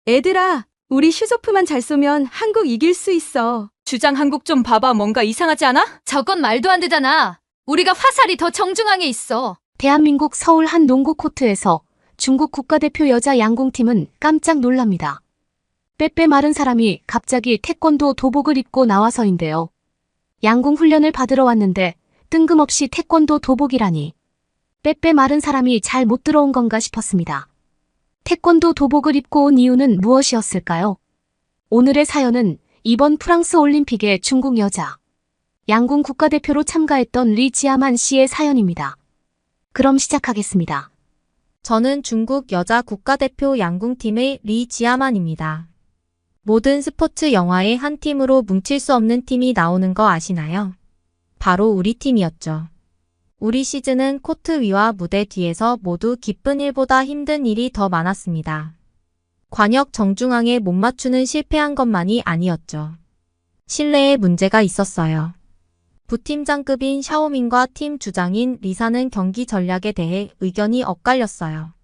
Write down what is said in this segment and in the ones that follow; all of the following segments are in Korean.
애들아, 우리 슈조프만 잘 쏘면 한국 이길 수 있어. 주장 한국 좀 봐봐. 뭔가 이상하지 않아? 저건 말도 안 되잖아. 우리가 화살이 더 정중앙에 있어. 대한민국 서울 한 농구 코트에서 중국 국가대표 여자 양궁팀은 깜짝 놀랍니다. 빼빼 마른 사람이 갑자기 태권도 도복을 입고 나와서인데요. 양궁 훈련을 받으러 왔는데 뜬금없이 태권도 도복이라니. 빼빼 마른 사람이 잘 못 들어온 건가 싶었습니다. 태권도 도복을 입고 온 이유는 무엇이었을까요? 오늘의 사연은 이번 프랑스 올림픽의 중국 여자 양궁 국가대표로 참가했던 리 지아만 씨의 사연입니다. 그럼 시작하겠습니다. 저는 중국 여자 국가대표 양궁팀의 리 지아만입니다. 모든 스포츠 영화의 한 팀으로 뭉칠 수 없는 팀이 나오는 거 아시나요? 바로 우리 팀이었죠. 우리 시즌은 코트 위와 무대 뒤에서 모두 기쁜 일보다 힘든 일이 더 많았습니다. 관역 정중앙에 못 맞추는 실패한 것만이 아니었죠. 실내에 문제가 있었어요. 부팀장급인 샤오밍과 팀 주장인 리사는 경기 전략에 대해 의견이 엇갈렸어요.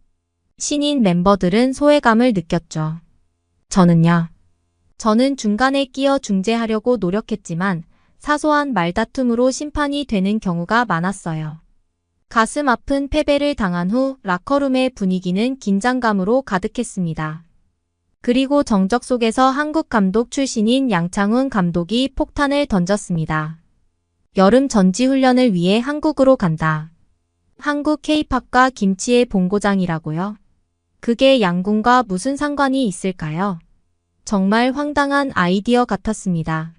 신인 멤버들은 소외감을 느꼈죠. 저는 중간에 끼어 중재하려고 노력했지만 사소한 말다툼으로 심판이 되는 경우가 많았어요. 가슴 아픈 패배를 당한 후 라커룸의 분위기는 긴장감으로 가득했습니다. 그리고 정적 속에서 한국 감독 출신인 양창훈 감독이 폭탄을 던졌습니다. 여름 전지훈련을 위해 한국으로 간다. 한국 K-팝과 김치의 본고장이라고요? 그게 양궁과 무슨 상관이 있을까요? 정말 황당한 아이디어 같았습니다.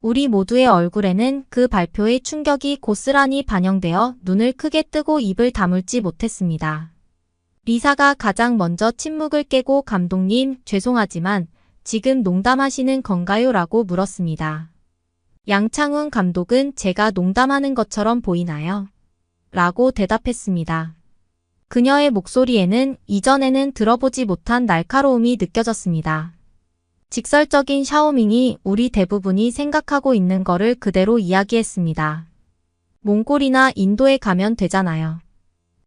우리 모두의 얼굴에는 그 발표의 충격이 고스란히 반영되어 눈을 크게 뜨고 입을 다물지 못했습니다. 리사가 가장 먼저 침묵을 깨고 감독님, 죄송하지만 지금 농담하시는 건가요? 라고 물었습니다. 양창훈 감독은 제가 농담하는 것처럼 보이나요? 라고 대답했습니다. 그녀의 목소리에는 이전에는 들어보지 못한 날카로움이 느껴졌습니다. 직설적인 샤오밍이 우리 대부분이 생각하고 있는 거를 그대로 이야기했습니다. 몽골이나 인도에 가면 되잖아요.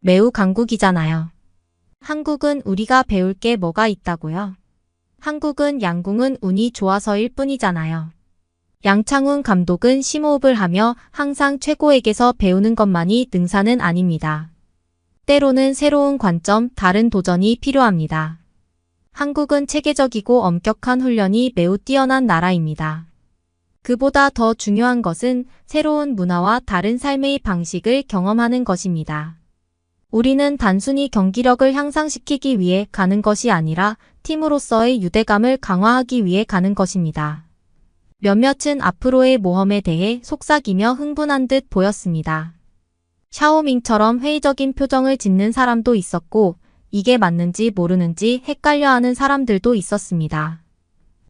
매우 강국이잖아요. 한국은 우리가 배울 게 뭐가 있다고요? 한국은 양궁은 운이 좋아서일 뿐이잖아요. 양창훈 감독은 심호흡을 하며 항상 최고에게서 배우는 것만이 능사는 아닙니다. 때로는 새로운 관점, 다른 도전이 필요합니다. 한국은 체계적이고 엄격한 훈련이 매우 뛰어난 나라입니다. 그보다 더 중요한 것은 새로운 문화와 다른 삶의 방식을 경험하는 것입니다. 우리는 단순히 경기력을 향상시키기 위해 가는 것이 아니라 팀으로서의 유대감을 강화하기 위해 가는 것입니다. 몇몇은 앞으로의 모험에 대해 속삭이며 흥분한 듯 보였습니다. 샤오밍처럼 회의적인 표정을 짓는 사람도 있었고 이게 맞는지 모르는지 헷갈려하는 사람들도 있었습니다.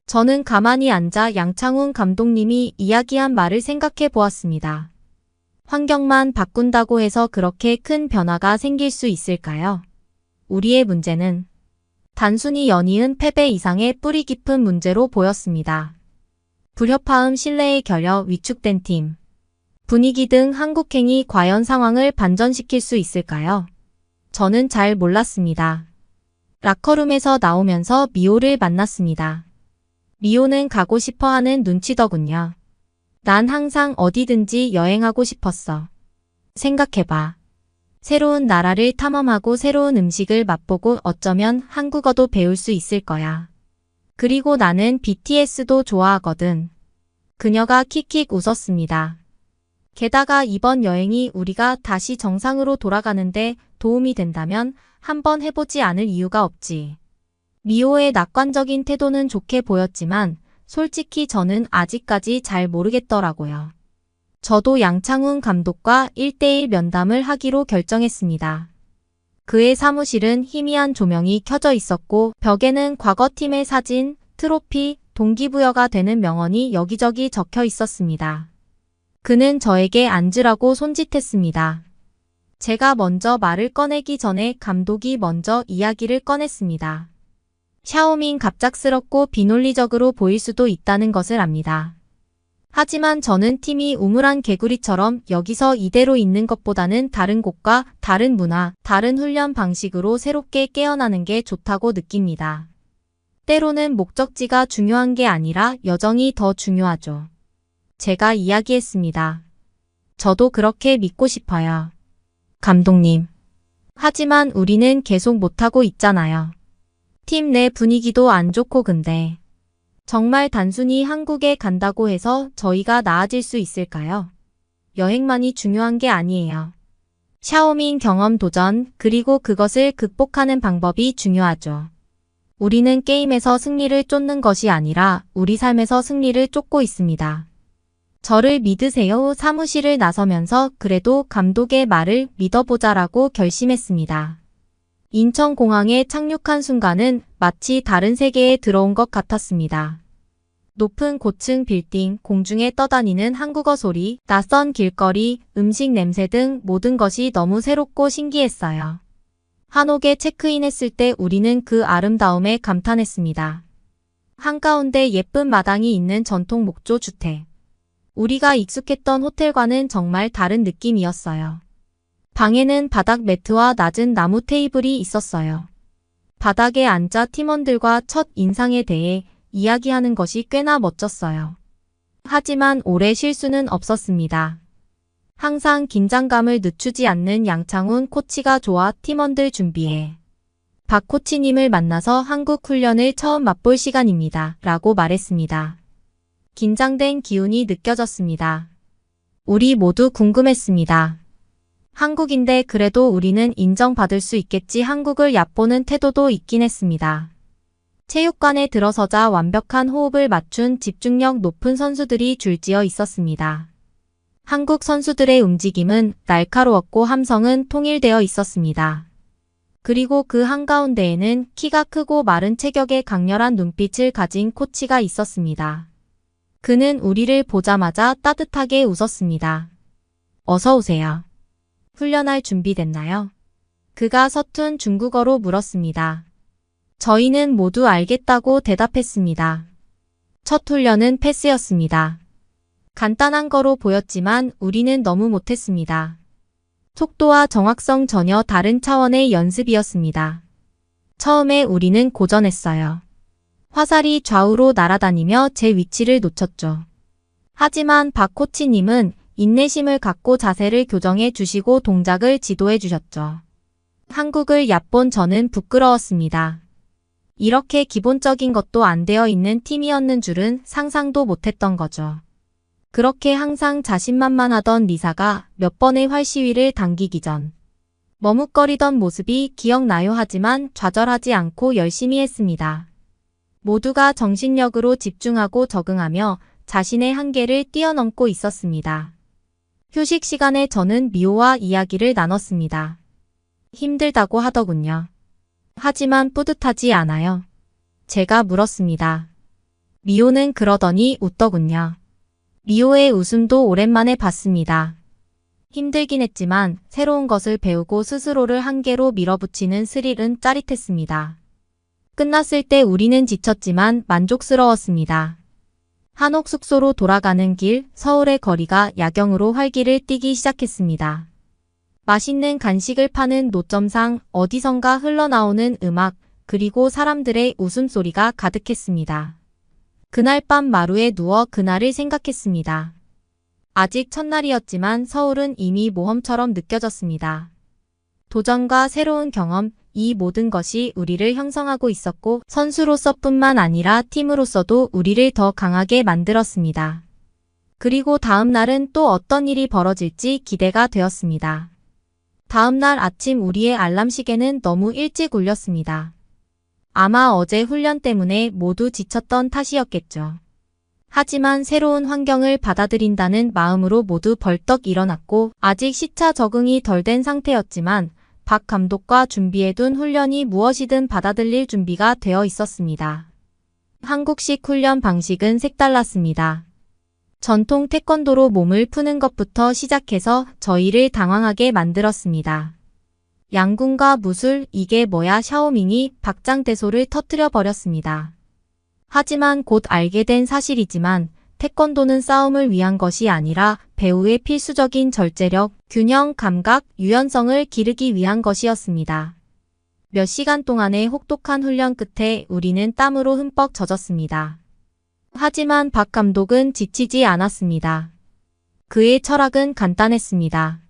저는 가만히 앉아 양창훈 감독님이 이야기한 말을 생각해 보았습니다. 환경만 바꾼다고 해서 그렇게 큰 변화가 생길 수 있을까요? 우리의 문제는 단순히 연이은 패배 이상의 뿌리 깊은 문제로 보였습니다. 불협화음 신뢰의 결여, 위축된 팀, 분위기 등 한국행이 과연 상황을 반전시킬 수 있을까요? 저는 잘 몰랐습니다. 라커룸에서 나오면서 미호를 만났습니다. 미호는 가고 싶어 하는 눈치더군요. 난 항상 어디든지 여행하고 싶었어. 생각해봐. 새로운 나라를 탐험하고 새로운 음식을 맛보고 어쩌면 한국어도 배울 수 있을 거야. 그리고 나는 BTS도 좋아하거든. 그녀가 킥킥 웃었습니다. 게다가 이번 여행이 우리가 다시 정상으로 돌아가는데 도움이 된다면 한번 해보지 않을 이유가 없지. 미호의 낙관적인 태도는 좋게 보였지만 솔직히 저는 아직까지 잘 모르겠더라고요. 저도 양창훈 감독과 1대1 면담을 하기로 결정했습니다. 그의 사무실은 희미한 조명이 켜져 있었고 벽에는 과거팀의 사진, 트로피, 동기부여가 되는 명언이 여기저기 적혀 있었습니다. 그는 저에게 앉으라고 손짓했습니다. 제가 먼저 말을 꺼내기 전에 감독이 먼저 이야기를 꺼냈습니다. 샤오밍 갑작스럽고 비논리적으로 보일 수도 있다는 것을 압니다. 하지만 저는 팀이 우물한 개구리처럼 여기서 이대로 있는 것보다는 다른 곳과 다른 문화, 다른 훈련 방식으로 새롭게 깨어나는 게 좋다고 느낍니다. 때로는 목적지가 중요한 게 아니라 여정이 더 중요하죠. 제가 이야기했습니다. 저도 그렇게 믿고 싶어요. 감독님. 하지만 우리는 계속 못하고 있잖아요. 팀 내 분위기도 안 좋고 근데. 정말 단순히 한국에 간다고 해서 저희가 나아질 수 있을까요? 여행만이 중요한 게 아니에요. 샤오밍 경험 도전, 그리고 그것을 극복하는 방법이 중요하죠. 우리는 게임에서 승리를 쫓는 것이 아니라 우리 삶에서 승리를 쫓고 있습니다. 저를 믿으세요. 사무실을 나서면서 그래도 감독의 말을 믿어보자라고 결심했습니다. 인천공항에 착륙한 순간은 마치 다른 세계에 들어온 것 같았습니다. 높은 고층 빌딩, 공중에 떠다니는 한국어 소리, 낯선 길거리, 음식 냄새 등 모든 것이 너무 새롭고 신기했어요. 한옥에 체크인했을 때 우리는 그 아름다움에 감탄했습니다. 한가운데 예쁜 마당이 있는 전통 목조 주택. 우리가 익숙했던 호텔과는 정말 다른 느낌이었어요. 방에는 바닥 매트와 낮은 나무 테이블이 있었어요. 바닥에 앉아 팀원들과 첫 인상에 대해 이야기하는 것이 꽤나 멋졌어요. 하지만 올해 실수는 없었습니다. 항상 긴장감을 늦추지 않는 양창훈 코치가 좋아 팀원들 준비해. 박 코치님을 만나서 한국 훈련을 처음 맛볼 시간입니다. 라고 말했습니다. 긴장된 기운이 느껴졌습니다. 우리 모두 궁금했습니다. 한국인데 그래도 우리는 인정받을 수 있겠지. 한국을 얕보는 태도도 있긴 했습니다. 체육관에 들어서자 완벽한 호흡을 맞춘 집중력 높은 선수들이 줄지어 있었습니다. 한국 선수들의 움직임은 날카로웠고 함성은 통일되어 있었습니다. 그리고 그 한가운데에는 키가 크고 마른 체격의 강렬한 눈빛을 가진 코치가 있었습니다. 그는 우리를 보자마자 따뜻하게 웃었습니다. 어서 오세요. 훈련할 준비 됐나요? 그가 서툰 중국어로 물었습니다. 저희는 모두 알겠다고 대답했습니다. 첫 훈련은 패스였습니다. 간단한 거로 보였지만 우리는 너무 못했습니다. 속도와 정확성 전혀 다른 차원의 연습이었습니다. 처음에 우리는 고전했어요. 화살이 좌우로 날아다니며 제 위치를 놓쳤죠. 하지만 박 코치님은 인내심을 갖고 자세를 교정해 주시고 동작을 지도해 주셨죠. 한국을 얕본 저는 부끄러웠습니다. 이렇게 기본적인 것도 안 되어 있는 팀이었는 줄은 상상도 못했던 거죠. 그렇게 항상 자신만만하던 리사가 몇 번의 활시위를 당기기 전 머뭇거리던 모습이 기억나요. 하지만 좌절하지 않고 열심히 했습니다. 모두가 정신력으로 집중하고 적응하며 자신의 한계를 뛰어넘고 있었습니다. 휴식 시간에 저는 미호와 이야기를 나눴습니다. 힘들다고 하더군요. 하지만 뿌듯하지 않아요. 제가 물었습니다. 미호는 그러더니 웃더군요. 미호의 웃음도 오랜만에 봤습니다. 힘들긴 했지만 새로운 것을 배우고 스스로를 한계로 밀어붙이는 스릴은 짜릿했습니다. 끝났을 때 우리는 지쳤지만 만족스러웠습니다. 한옥 숙소로 돌아가는 길, 서울의 거리가 야경으로 활기를 띠기 시작했습니다. 맛있는 간식을 파는 노점상, 어디선가 흘러나오는 음악, 그리고 사람들의 웃음소리가 가득했습니다. 그날 밤 마루에 누워 그날을 생각했습니다. 아직 첫날이었지만 서울은 이미 모험처럼 느껴졌습니다. 도전과 새로운 경험, 이 모든 것이 우리를 형성하고 있었고 선수로서뿐만 아니라 팀으로서도 우리를 더 강하게 만들었습니다. 그리고 다음 날은 또 어떤 일이 벌어질지 기대가 되었습니다. 다음 날 아침 우리의 알람 시계는 너무 일찍 울렸습니다. 아마 어제 훈련 때문에 모두 지쳤던 탓이었겠죠. 하지만 새로운 환경을 받아들인다는 마음으로 모두 벌떡 일어났고 아직 시차 적응이 덜 된 상태였지만 박 감독과 준비해둔 훈련이 무엇이든 받아들일 준비가 되어 있었습니다. 한국식 훈련 방식은 색달랐습니다. 전통 태권도로 몸을 푸는 것부터 시작해서 저희를 당황하게 만들었습니다. 양궁과 무술, 이게 뭐야? 샤오밍이 박장대소를 터뜨려 버렸습니다. 하지만 곧 알게 된 사실이지만 태권도는 싸움을 위한 것이 아니라 배우의 필수적인 절제력, 균형, 감각, 유연성을 기르기 위한 것이었습니다. 몇 시간 동안의 혹독한 훈련 끝에 우리는 땀으로 흠뻑 젖었습니다. 하지만 박 감독은 지치지 않았습니다. 그의 철학은 간단했습니다.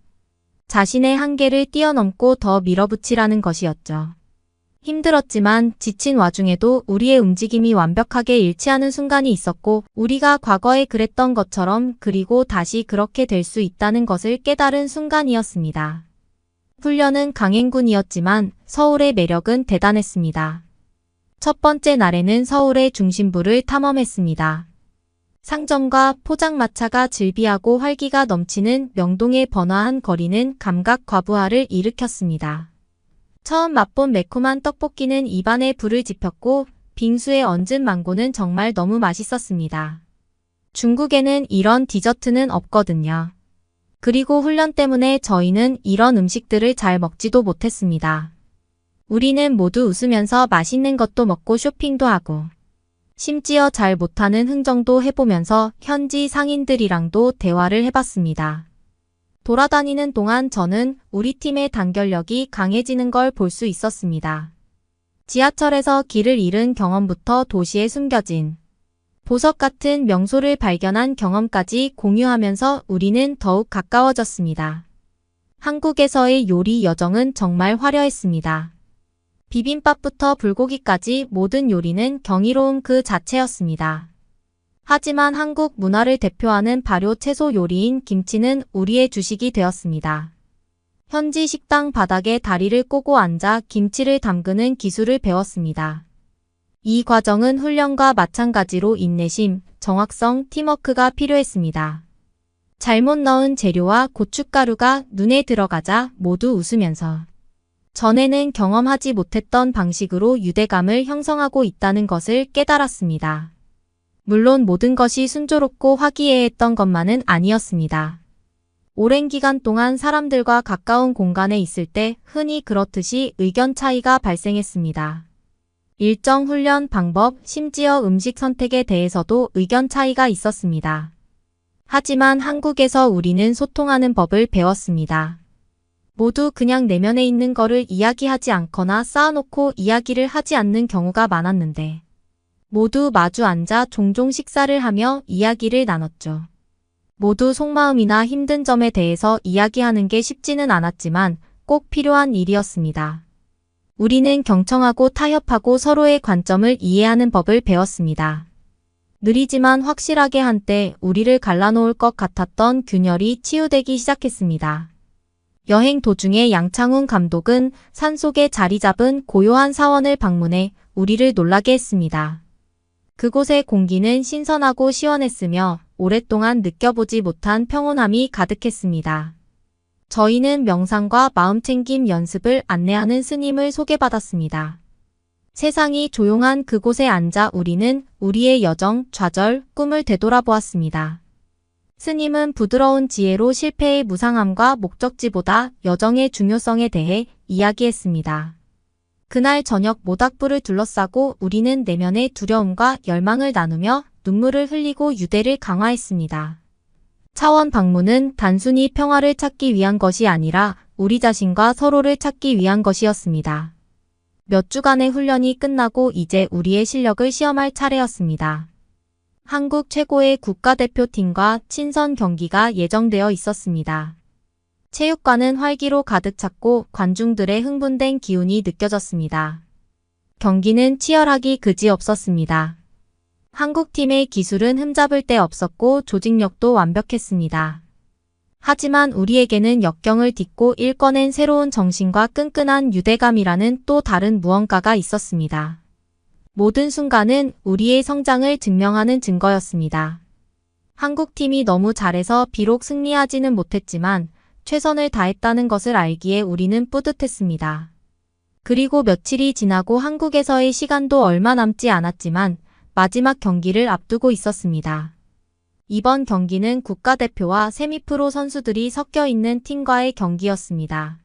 자신의 한계를 뛰어넘고 더 밀어붙이라는 것이었죠. 힘들었지만 지친 와중에도 우리의 움직임이 완벽하게 일치하는 순간이 있었고 우리가 과거에 그랬던 것처럼 그리고 다시 그렇게 될 수 있다는 것을 깨달은 순간이었습니다. 훈련은 강행군이었지만 서울의 매력은 대단했습니다. 첫 번째 날에는 서울의 중심부를 탐험했습니다. 상점과 포장마차가 즐비하고 활기가 넘치는 명동의 번화한 거리는 감각 과부하를 일으켰습니다. 처음 맛본 매콤한 떡볶이는 입안에 불을 지폈고 빙수에 얹은 망고는 정말 너무 맛있었습니다. 중국에는 이런 디저트는 없거든요. 그리고 훈련 때문에 저희는 이런 음식들을 잘 먹지도 못했습니다. 우리는 모두 웃으면서 맛있는 것도 먹고 쇼핑도 하고 심지어 잘 못하는 흥정도 해보면서 현지 상인들이랑도 대화를 해봤습니다. 돌아다니는 동안 저는 우리 팀의 단결력이 강해지는 걸 볼 수 있었습니다. 지하철에서 길을 잃은 경험부터 도시에 숨겨진 보석 같은 명소를 발견한 경험까지 공유하면서 우리는 더욱 가까워졌습니다. 한국에서의 요리 여정은 정말 화려했습니다. 비빔밥부터 불고기까지 모든 요리는 경이로움 그 자체였습니다. 하지만 한국 문화를 대표하는 발효 채소 요리인 김치는 우리의 주식이 되었습니다. 현지 식당 바닥에 다리를 꼬고 앉아 김치를 담그는 기술을 배웠습니다. 이 과정은 훈련과 마찬가지로 인내심, 정확성, 팀워크가 필요했습니다. 잘못 넣은 재료와 고춧가루가 눈에 들어가자 모두 웃으면서 전에는 경험하지 못했던 방식으로 유대감을 형성하고 있다는 것을 깨달았습니다. 물론 모든 것이 순조롭고 화기애애했던 것만은 아니었습니다. 오랜 기간 동안 사람들과 가까운 공간에 있을 때 흔히 그렇듯이 의견 차이가 발생했습니다. 일정 훈련 방법, 심지어 음식 선택에 대해서도 의견 차이가 있었습니다. 하지만 한국에서 우리는 소통하는 법을 배웠습니다. 모두 그냥 내면에 있는 거를 이야기하지 않거나 쌓아놓고 이야기를 하지 않는 경우가 많았는데 모두 마주 앉아 종종 식사를 하며 이야기를 나눴죠. 모두 속마음이나 힘든 점에 대해서 이야기하는 게 쉽지는 않았지만 꼭 필요한 일이었습니다. 우리는 경청하고 타협하고 서로의 관점을 이해하는 법을 배웠습니다. 느리지만 확실하게 한때 우리를 갈라놓을 것 같았던 균열이 치유되기 시작했습니다. 여행 도중에 양창훈 감독은 산속에 자리 잡은 고요한 사원을 방문해 우리를 놀라게 했습니다. 그곳의 공기는 신선하고 시원했으며 오랫동안 느껴보지 못한 평온함이 가득했습니다. 저희는 명상과 마음챙김 연습을 안내하는 스님을 소개받았습니다. 세상이 조용한 그곳에 앉아 우리는 우리의 여정, 좌절, 꿈을 되돌아보았습니다. 스님은 부드러운 지혜로 실패의 무상함과 목적지보다 여정의 중요성에 대해 이야기했습니다. 그날 저녁 모닥불을 둘러싸고 우리는 내면의 두려움과 열망을 나누며 눈물을 흘리고 유대를 강화했습니다. 차원 방문은 단순히 평화를 찾기 위한 것이 아니라 우리 자신과 서로를 찾기 위한 것이었습니다. 몇 주간의 훈련이 끝나고 이제 우리의 실력을 시험할 차례였습니다. 한국 최고의 국가대표팀과 친선 경기가 예정되어 있었습니다. 체육관은 활기로 가득 찼고 관중들의 흥분된 기운이 느껴졌습니다. 경기는 치열하기 그지없었습니다. 한국팀의 기술은 흠잡을 데 없었고 조직력도 완벽했습니다. 하지만 우리에게는 역경을 딛고 일궈낸 새로운 정신과 끈끈한 유대감이라는 또 다른 무언가가 있었습니다. 모든 순간은 우리의 성장을 증명하는 증거였습니다. 한국팀이 너무 잘해서 비록 승리하지는 못했지만 최선을 다했다는 것을 알기에 우리는 뿌듯했습니다. 그리고 며칠이 지나고 한국에서의 시간도 얼마 남지 않았지만 마지막 경기를 앞두고 있었습니다. 이번 경기는 국가대표와 세미프로 선수들이 섞여 있는 팀과의 경기였습니다.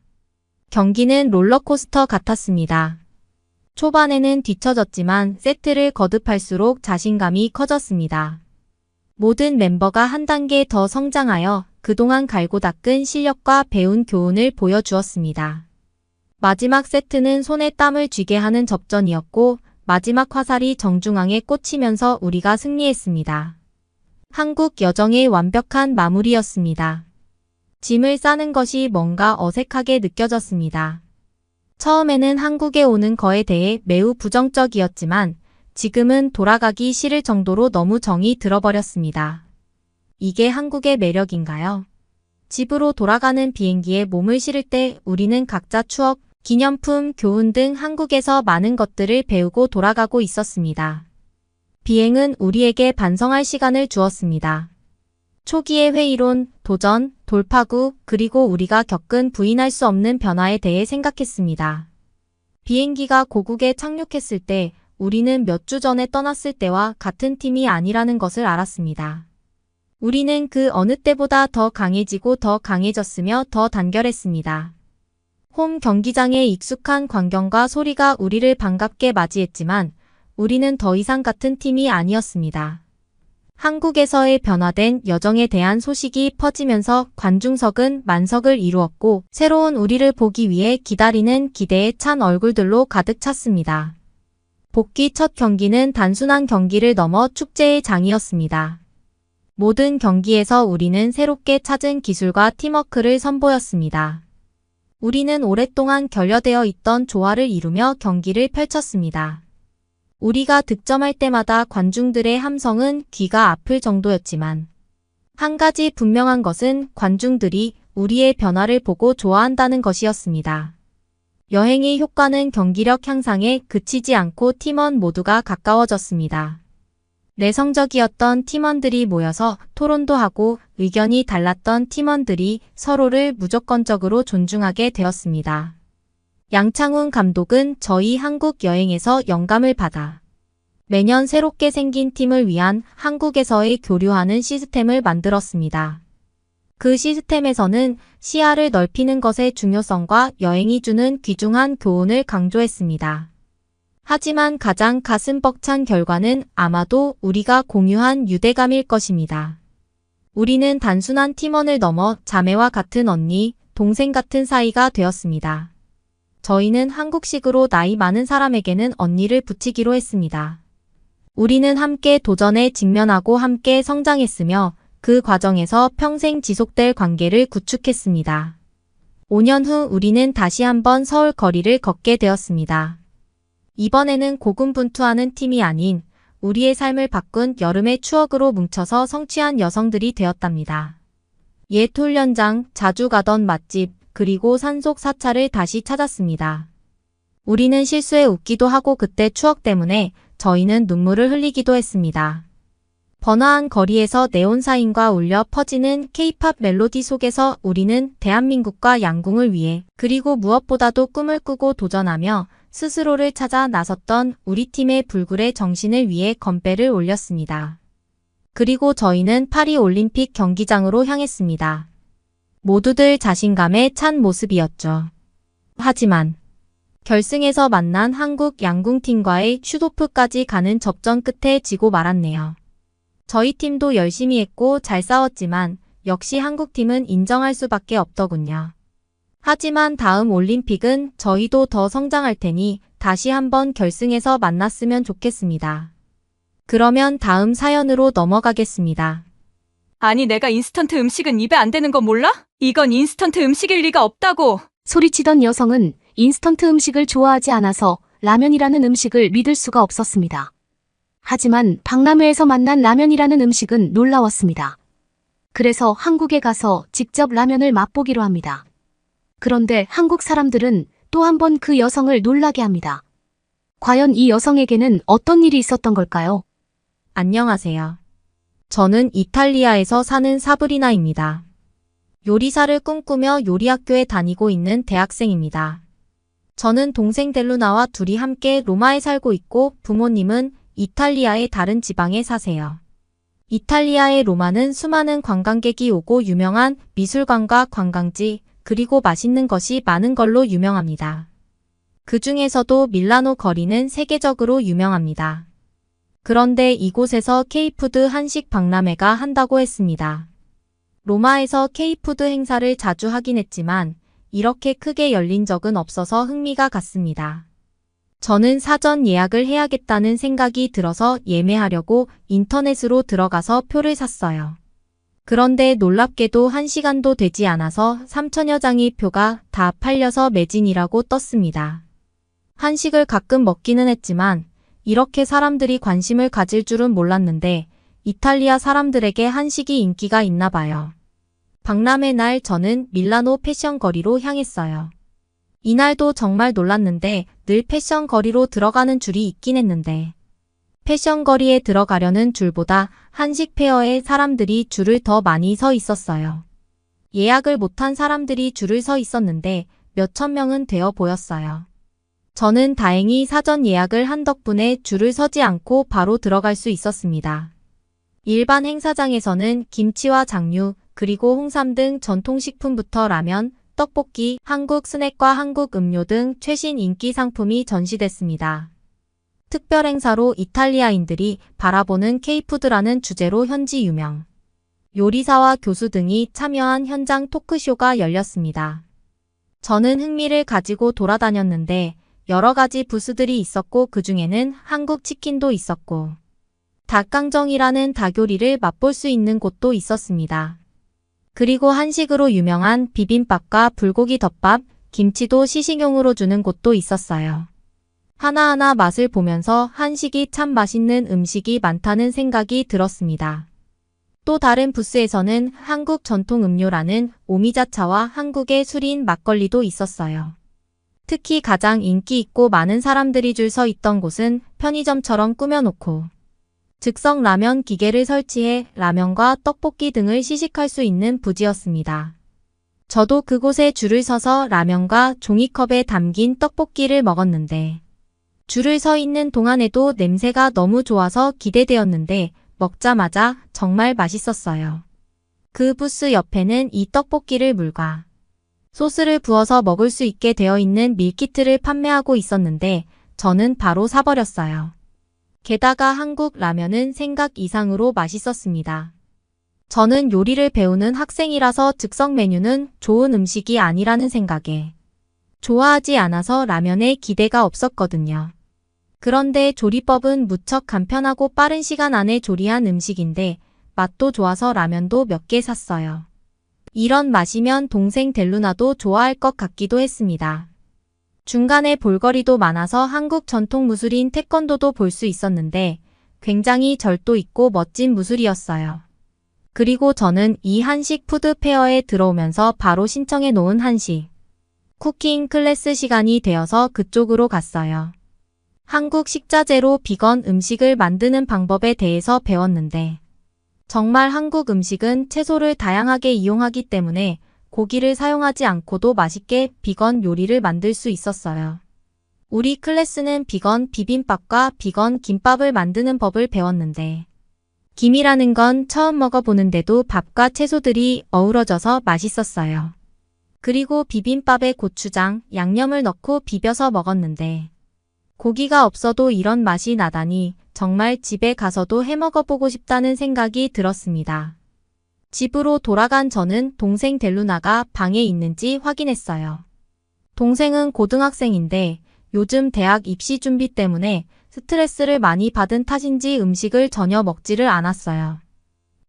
경기는 롤러코스터 같았습니다. 초반에는 뒤처졌지만 세트를 거듭할수록 자신감이 커졌습니다. 모든 멤버가 한 단계 더 성장하여 그동안 갈고 닦은 실력과 배운 교훈을 보여주었습니다. 마지막 세트는 손에 땀을 쥐게 하는 접전이었고 마지막 화살이 정중앙에 꽂히면서 우리가 승리했습니다. 한국 여정의 완벽한 마무리였습니다. 짐을 싸는 것이 뭔가 어색하게 느껴졌습니다. 처음에는 한국에 오는 거에 대해 매우 부정적이었지만 지금은 돌아가기 싫을 정도로 너무 정이 들어버렸습니다. 이게 한국의 매력인가요? 집으로 돌아가는 비행기에 몸을 실을 때 우리는 각자 추억, 기념품, 교훈 등 한국에서 많은 것들을 배우고 돌아가고 있었습니다. 비행은 우리에게 반성할 시간을 주었습니다. 초기의 회의론, 도전, 돌파구, 그리고 우리가 겪은 부인할 수 없는 변화에 대해 생각했습니다. 비행기가 고국에 착륙했을 때 우리는 몇 주 전에 떠났을 때와 같은 팀이 아니라는 것을 알았습니다. 우리는 그 어느 때보다 더 강해지고 더 강해졌으며 더 단결했습니다. 홈 경기장의 익숙한 광경과 소리가 우리를 반갑게 맞이했지만 우리는 더 이상 같은 팀이 아니었습니다. 한국에서의 변화된 여정에 대한 소식이 퍼지면서 관중석은 만석을 이루었고 새로운 우리를 보기 위해 기다리는 기대에 찬 얼굴들로 가득 찼습니다. 복귀 첫 경기는 단순한 경기를 넘어 축제의 장이었습니다. 모든 경기에서 우리는 새롭게 찾은 기술과 팀워크를 선보였습니다. 우리는 오랫동안 결여되어 있던 조화를 이루며 경기를 펼쳤습니다. 우리가 득점할 때마다 관중들의 함성은 귀가 아플 정도였지만 한 가지 분명한 것은 관중들이 우리의 변화를 보고 좋아한다는 것이었습니다. 여행의 효과는 경기력 향상에 그치지 않고 팀원 모두가 가까워졌습니다. 내성적이었던 팀원들이 모여서 토론도 하고 의견이 달랐던 팀원들이 서로를 무조건적으로 존중하게 되었습니다. 양창훈 감독은 저희 한국 여행에서 영감을 받아 매년 새롭게 생긴 팀을 위한 한국에서의 교류하는 시스템을 만들었습니다. 그 시스템에서는 시야를 넓히는 것의 중요성과 여행이 주는 귀중한 교훈을 강조했습니다. 하지만 가장 가슴 벅찬 결과는 아마도 우리가 공유한 유대감일 것입니다. 우리는 단순한 팀원을 넘어 자매와 같은 언니, 동생 같은 사이가 되었습니다. 저희는 한국식으로 나이 많은 사람에게는 언니를 붙이기로 했습니다. 우리는 함께 도전에 직면하고 함께 성장했으며 그 과정에서 평생 지속될 관계를 구축했습니다. 5년 후 우리는 다시 한번 서울 거리를 걷게 되었습니다. 이번에는 고군분투하는 팀이 아닌 우리의 삶을 바꾼 여름의 추억으로 뭉쳐서 성취한 여성들이 되었답니다. 옛 훈련장, 자주 가던 맛집, 그리고 산속 사찰을 다시 찾았습니다. 우리는 실수에 웃기도 하고 그때 추억 때문에 저희는 눈물을 흘리기도 했습니다. 번화한 거리에서 네온사인과 울려 퍼지는 K-팝 멜로디 속에서 우리는 대한민국과 양궁을 위해 그리고 무엇보다도 꿈을 꾸고 도전하며 스스로를 찾아 나섰던 우리 팀의 불굴의 정신을 위해 건배를 올렸습니다. 그리고 저희는 파리 올림픽 경기장으로 향했습니다. 모두들 자신감에 찬 모습이었죠. 하지만 결승에서 만난 한국 양궁팀과의 슈도프까지 가는 접전 끝에 지고 말았네요. 저희 팀도 열심히 했고 잘 싸웠지만 역시 한국팀은 인정할 수밖에 없더군요. 하지만 다음 올림픽은 저희도 더 성장할 테니 다시 한번 결승에서 만났으면 좋겠습니다. 그러면 다음 사연으로 넘어가겠습니다. 아니 내가 인스턴트 음식은 입에 안 되는 거 몰라? 이건 인스턴트 음식일 리가 없다고. 소리치던 여성은 인스턴트 음식을 좋아하지 않아서 라면이라는 음식을 믿을 수가 없었습니다. 하지만 박람회에서 만난 라면이라는 음식은 놀라웠습니다. 그래서 한국에 가서 직접 라면을 맛보기로 합니다. 그런데 한국 사람들은 또 한 번 그 여성을 놀라게 합니다. 과연 이 여성에게는 어떤 일이 있었던 걸까요? 안녕하세요. 저는 이탈리아에서 사는 사브리나입니다. 요리사를 꿈꾸며 요리학교에 다니고 있는 대학생입니다. 저는 동생 델루나와 둘이 함께 로마에 살고 있고 부모님은 이탈리아의 다른 지방에 사세요. 이탈리아의 로마는 수많은 관광객이 오고 유명한 미술관과 관광지, 그리고 맛있는 것이 많은 걸로 유명합니다. 그 중에서도 밀라노 거리는 세계적으로 유명합니다. 그런데 이곳에서 K푸드 한식 박람회가 한다고 했습니다. 로마에서 K푸드 행사를 자주 하긴 했지만 이렇게 크게 열린 적은 없어서 흥미가 갔습니다. 저는 사전 예약을 해야겠다는 생각이 들어서 예매하려고 인터넷으로 들어가서 표를 샀어요. 그런데 놀랍게도 1시간도 되지 않아서 3천여 장의 표가 다 팔려서 매진이라고 떴습니다. 한식을 가끔 먹기는 했지만 이렇게 사람들이 관심을 가질 줄은 몰랐는데 이탈리아 사람들에게 한식이 인기가 있나 봐요. 박람회 날 저는 밀라노 패션 거리로 향했어요. 이날도 정말 놀랐는데 늘 패션 거리로 들어가는 줄이 있긴 했는데 패션 거리에 들어가려는 줄보다 한식 페어에 사람들이 줄을 더 많이 서 있었어요. 예약을 못한 사람들이 줄을 서 있었는데 몇천 명은 되어 보였어요. 저는 다행히 사전 예약을 한 덕분에 줄을 서지 않고 바로 들어갈 수 있었습니다. 일반 행사장에서는 김치와 장류, 그리고 홍삼 등 전통식품부터 라면, 떡볶이, 한국 스낵과 한국 음료 등 최신 인기 상품이 전시됐습니다. 특별 행사로 이탈리아인들이 바라보는 K푸드라는 주제로 현지 유명 요리사와 교수 등이 참여한 현장 토크쇼가 열렸습니다. 저는 흥미를 가지고 돌아다녔는데 여러 가지 부스들이 있었고 그중에는 한국 치킨도 있었고 닭강정이라는 닭요리를 맛볼 수 있는 곳도 있었습니다. 그리고 한식으로 유명한 비빔밥과 불고기 덮밥, 김치도 시식용으로 주는 곳도 있었어요. 하나하나 맛을 보면서 한식이 참 맛있는 음식이 많다는 생각이 들었습니다. 또 다른 부스에서는 한국 전통 음료라는 오미자차와 한국의 술인 막걸리도 있었어요. 특히 가장 인기 있고 많은 사람들이 줄 서 있던 곳은 편의점처럼 꾸며놓고 즉석 라면 기계를 설치해 라면과 떡볶이 등을 시식할 수 있는 부지였습니다. 저도 그곳에 줄을 서서 라면과 종이컵에 담긴 떡볶이를 먹었는데 줄을 서 있는 동안에도 냄새가 너무 좋아서 기대되었는데 먹자마자 정말 맛있었어요. 그 부스 옆에는 이 떡볶이를 물과 소스를 부어서 먹을 수 있게 되어 있는 밀키트를 판매하고 있었는데 저는 바로 사버렸어요. 게다가 한국 라면은 생각 이상으로 맛있었습니다. 저는 요리를 배우는 학생이라서 즉석 메뉴는 좋은 음식이 아니라는 생각에 좋아하지 않아서 라면에 기대가 없었거든요. 그런데 조리법은 무척 간편하고 빠른 시간 안에 조리한 음식인데 맛도 좋아서 라면도 몇 개 샀어요. 이런 맛이면 동생 델루나도 좋아할 것 같기도 했습니다. 중간에 볼거리도 많아서 한국 전통 무술인 태권도도 볼 수 있었는데 굉장히 절도 있고 멋진 무술이었어요. 그리고 저는 이 한식 푸드 페어에 들어오면서 바로 신청해 놓은 한식 쿠킹 클래스 시간이 되어서 그쪽으로 갔어요. 한국 식자재로 비건 음식을 만드는 방법에 대해서 배웠는데 정말 한국 음식은 채소를 다양하게 이용하기 때문에 고기를 사용하지 않고도 맛있게 비건 요리를 만들 수 있었어요. 우리 클래스는 비건 비빔밥과 비건 김밥을 만드는 법을 배웠는데 김이라는 건 처음 먹어보는데도 밥과 채소들이 어우러져서 맛있었어요. 그리고 비빔밥에 고추장, 양념을 넣고 비벼서 먹었는데 고기가 없어도 이런 맛이 나다니 정말 집에 가서도 해먹어보고 싶다는 생각이 들었습니다. 집으로 돌아간 저는 동생 델루나가 방에 있는지 확인했어요. 동생은 고등학생인데 요즘 대학 입시 준비 때문에 스트레스를 많이 받은 탓인지 음식을 전혀 먹지를 않았어요.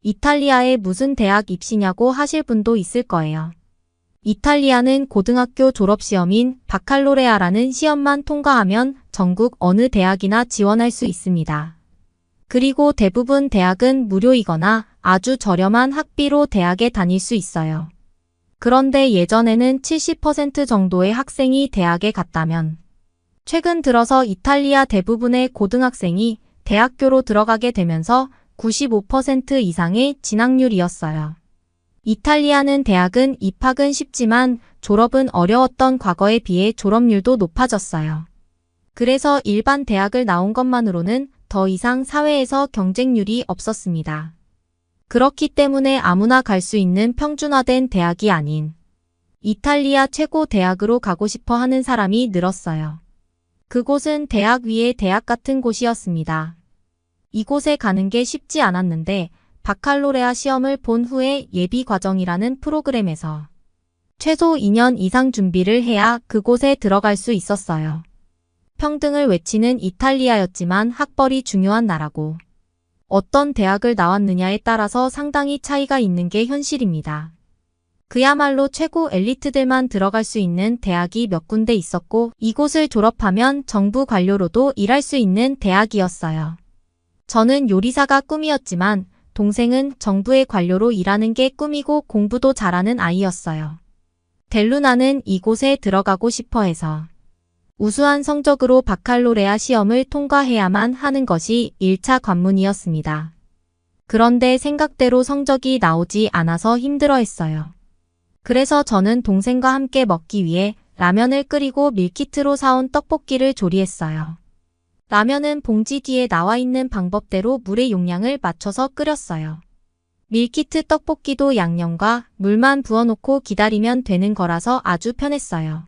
이탈리아에 무슨 대학 입시냐고 하실 분도 있을 거예요. 이탈리아는 고등학교 졸업시험인 바칼로레아라는 시험만 통과하면 전국 어느 대학이나 지원할 수 있습니다. 그리고 대부분 대학은 무료이거나 아주 저렴한 학비로 대학에 다닐 수 있어요. 그런데 예전에는 70% 정도의 학생이 대학에 갔다면 최근 들어서 이탈리아 대부분의 고등학생이 대학교로 들어가게 되면서 95% 이상의 진학률이었어요. 이탈리아는 대학은 입학은 쉽지만 졸업은 어려웠던 과거에 비해 졸업률도 높아졌어요. 그래서 일반 대학을 나온 것만으로는 더 이상 사회에서 경쟁률이 없었습니다. 그렇기 때문에 아무나 갈 수 있는 평준화된 대학이 아닌 이탈리아 최고 대학으로 가고 싶어 하는 사람이 늘었어요. 그곳은 대학 위의 대학 같은 곳이었습니다. 이곳에 가는 게 쉽지 않았는데 바칼로레아 시험을 본 후에 예비 과정이라는 프로그램에서 최소 2년 이상 준비를 해야 그곳에 들어갈 수 있었어요. 평등을 외치는 이탈리아였지만 학벌이 중요한 나라고 어떤 대학을 나왔느냐에 따라서 상당히 차이가 있는 게 현실입니다. 그야말로 최고 엘리트들만 들어갈 수 있는 대학이 몇 군데 있었고 이곳을 졸업하면 정부 관료로도 일할 수 있는 대학이었어요. 저는 요리사가 꿈이었지만 동생은 정부의 관료로 일하는 게 꿈이고 공부도 잘하는 아이였어요. 델루나는 이곳에 들어가고 싶어 해서 우수한 성적으로 바칼로레아 시험을 통과해야만 하는 것이 1차 관문이었습니다. 그런데 생각대로 성적이 나오지 않아서 힘들어했어요. 그래서 저는 동생과 함께 먹기 위해 라면을 끓이고 밀키트로 사온 떡볶이를 조리했어요. 라면은 봉지 뒤에 나와 있는 방법대로 물의 용량을 맞춰서 끓였어요. 밀키트 떡볶이도 양념과 물만 부어놓고 기다리면 되는 거라서 아주 편했어요.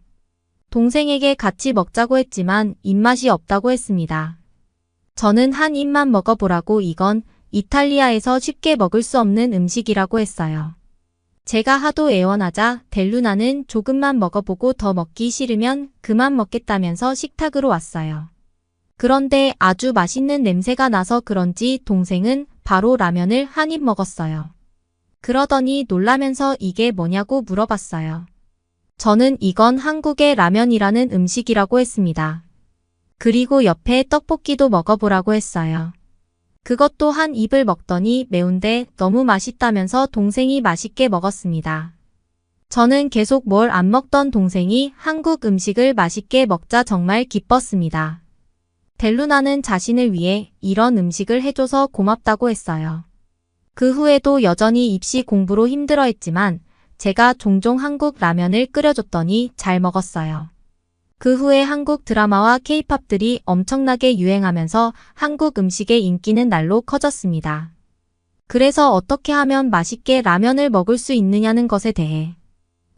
동생에게 같이 먹자고 했지만 입맛이 없다고 했습니다. 저는 한 입만 먹어보라고 이건 이탈리아에서 쉽게 먹을 수 없는 음식이라고 했어요. 제가 하도 애원하자 델루나는 조금만 먹어보고 더 먹기 싫으면 그만 먹겠다면서 식탁으로 왔어요. 그런데 아주 맛있는 냄새가 나서 그런지 동생은 바로 라면을 한 입 먹었어요. 그러더니 놀라면서 이게 뭐냐고 물어봤어요. 저는 이건 한국의 라면이라는 음식이라고 했습니다. 그리고 옆에 떡볶이도 먹어보라고 했어요. 그것도 한 입을 먹더니 매운데 너무 맛있다면서 동생이 맛있게 먹었습니다. 저는 계속 뭘 안 먹던 동생이 한국 음식을 맛있게 먹자 정말 기뻤습니다. 델루나는 자신을 위해 이런 음식을 해줘서 고맙다고 했어요. 그 후에도 여전히 입시 공부로 힘들어했지만 제가 종종 한국 라면을 끓여줬더니 잘 먹었어요. 그 후에 한국 드라마와 케이팝들이 엄청나게 유행하면서 한국 음식의 인기는 날로 커졌습니다. 그래서 어떻게 하면 맛있게 라면을 먹을 수 있느냐는 것에 대해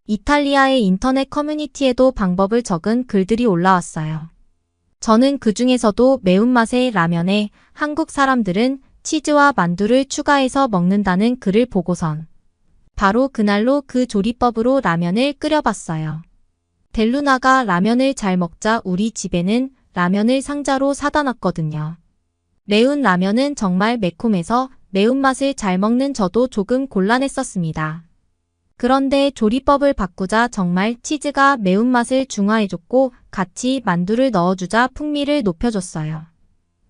이탈리아의 인터넷 커뮤니티에도 방법을 적은 글들이 올라왔어요. 저는 그 중에서도 매운맛의 라면에 한국 사람들은 치즈와 만두를 추가해서 먹는다는 글을 보고선 바로 그날로 그 조리법으로 라면을 끓여봤어요. 델루나가 라면을 잘 먹자 우리 집에는 라면을 상자로 사다 놨거든요. 매운 라면은 정말 매콤해서 매운맛을 잘 먹는 저도 조금 곤란했었습니다. 그런데 조리법을 바꾸자 정말 치즈가 매운맛을 중화해줬고 같이 만두를 넣어주자 풍미를 높여줬어요.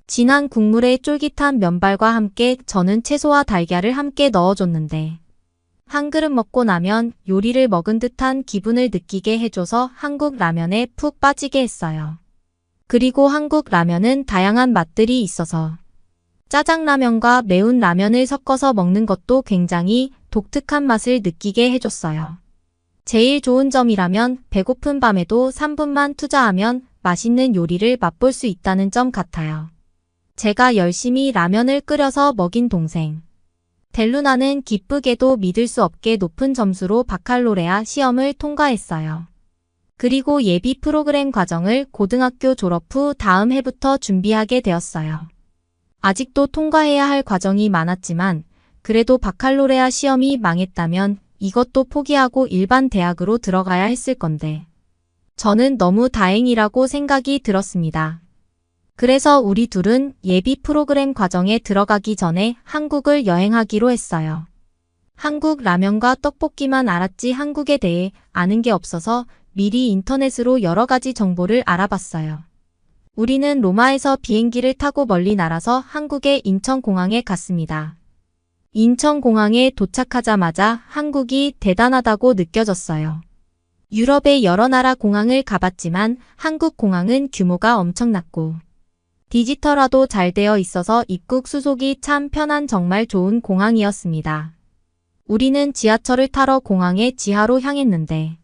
진한 국물에 쫄깃한 면발과 함께 저는 채소와 달걀을 함께 넣어줬는데 한 그릇 먹고 나면 요리를 먹은 듯한 기분을 느끼게 해줘서 한국 라면에 푹 빠지게 했어요. 그리고 한국 라면은 다양한 맛들이 있어서 짜장라면과 매운 라면을 섞어서 먹는 것도 굉장히 독특한 맛을 느끼게 해줬어요. 제일 좋은 점이라면 배고픈 밤에도 3분만 투자하면 맛있는 요리를 맛볼 수 있다는 점 같아요. 제가 열심히 라면을 끓여서 먹인 동생. 델루나는 기쁘게도 믿을 수 없게 높은 점수로 바칼로레아 시험을 통과했어요. 그리고 예비 프로그램 과정을 고등학교 졸업 후 다음 해부터 준비하게 되었어요. 아직도 통과해야 할 과정이 많았지만 그래도 바칼로레아 시험이 망했다면 이것도 포기하고 일반 대학으로 들어가야 했을 건데 저는 너무 다행이라고 생각이 들었습니다. 그래서 우리 둘은 예비 프로그램 과정에 들어가기 전에 한국을 여행하기로 했어요. 한국 라면과 떡볶이만 알았지 한국에 대해 아는 게 없어서 미리 인터넷으로 여러 가지 정보를 알아봤어요. 우리는 로마에서 비행기를 타고 멀리 날아서 한국의 인천공항에 갔습니다. 인천공항에 도착하자마자 한국이 대단하다고 느껴졌어요. 유럽의 여러 나라 공항을 가봤지만 한국 공항은 규모가 엄청났고 디지털화도 잘 되어 있어서 입국 수속이 참 편한 정말 좋은 공항이었습니다. 우리는 지하철을 타러 공항의 지하로 향했는데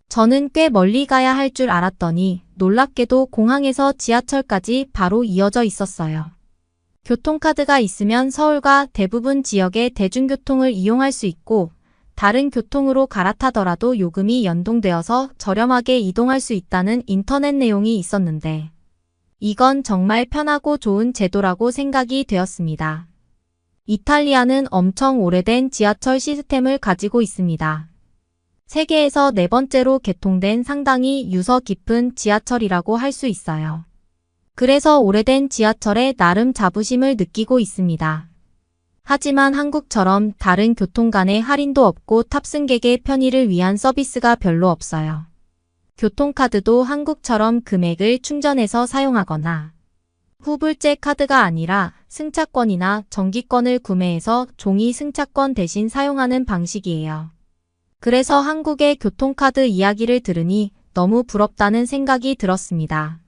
저는 꽤 멀리 가야 할 줄 알았더니 놀랍게도 공항에서 지하철까지 바로 이어져 있었어요. 교통카드가 있으면 서울과 대부분 지역의 대중교통을 이용할 수 있고 다른 교통으로 갈아타더라도 요금이 연동되어서 저렴하게 이동할 수 있다는 인터넷 내용이 있었는데 이건 정말 편하고 좋은 제도라고 생각이 되었습니다. 이탈리아는 엄청 오래된 지하철 시스템을 가지고 있습니다. 세계에서 네 번째로 개통된 상당히 유서 깊은 지하철이라고 할 수 있어요. 그래서 오래된 지하철에 나름 자부심을 느끼고 있습니다. 하지만 한국처럼 다른 교통 간의 할인도 없고 탑승객의 편의를 위한 서비스가 별로 없어요. 교통카드도 한국처럼 금액을 충전해서 사용하거나 후불제 카드가 아니라 승차권이나 정기권을 구매해서 종이 승차권 대신 사용하는 방식이에요. 그래서 한국의 교통카드 이야기를 들으니 너무 부럽다는 생각이 들었습니다.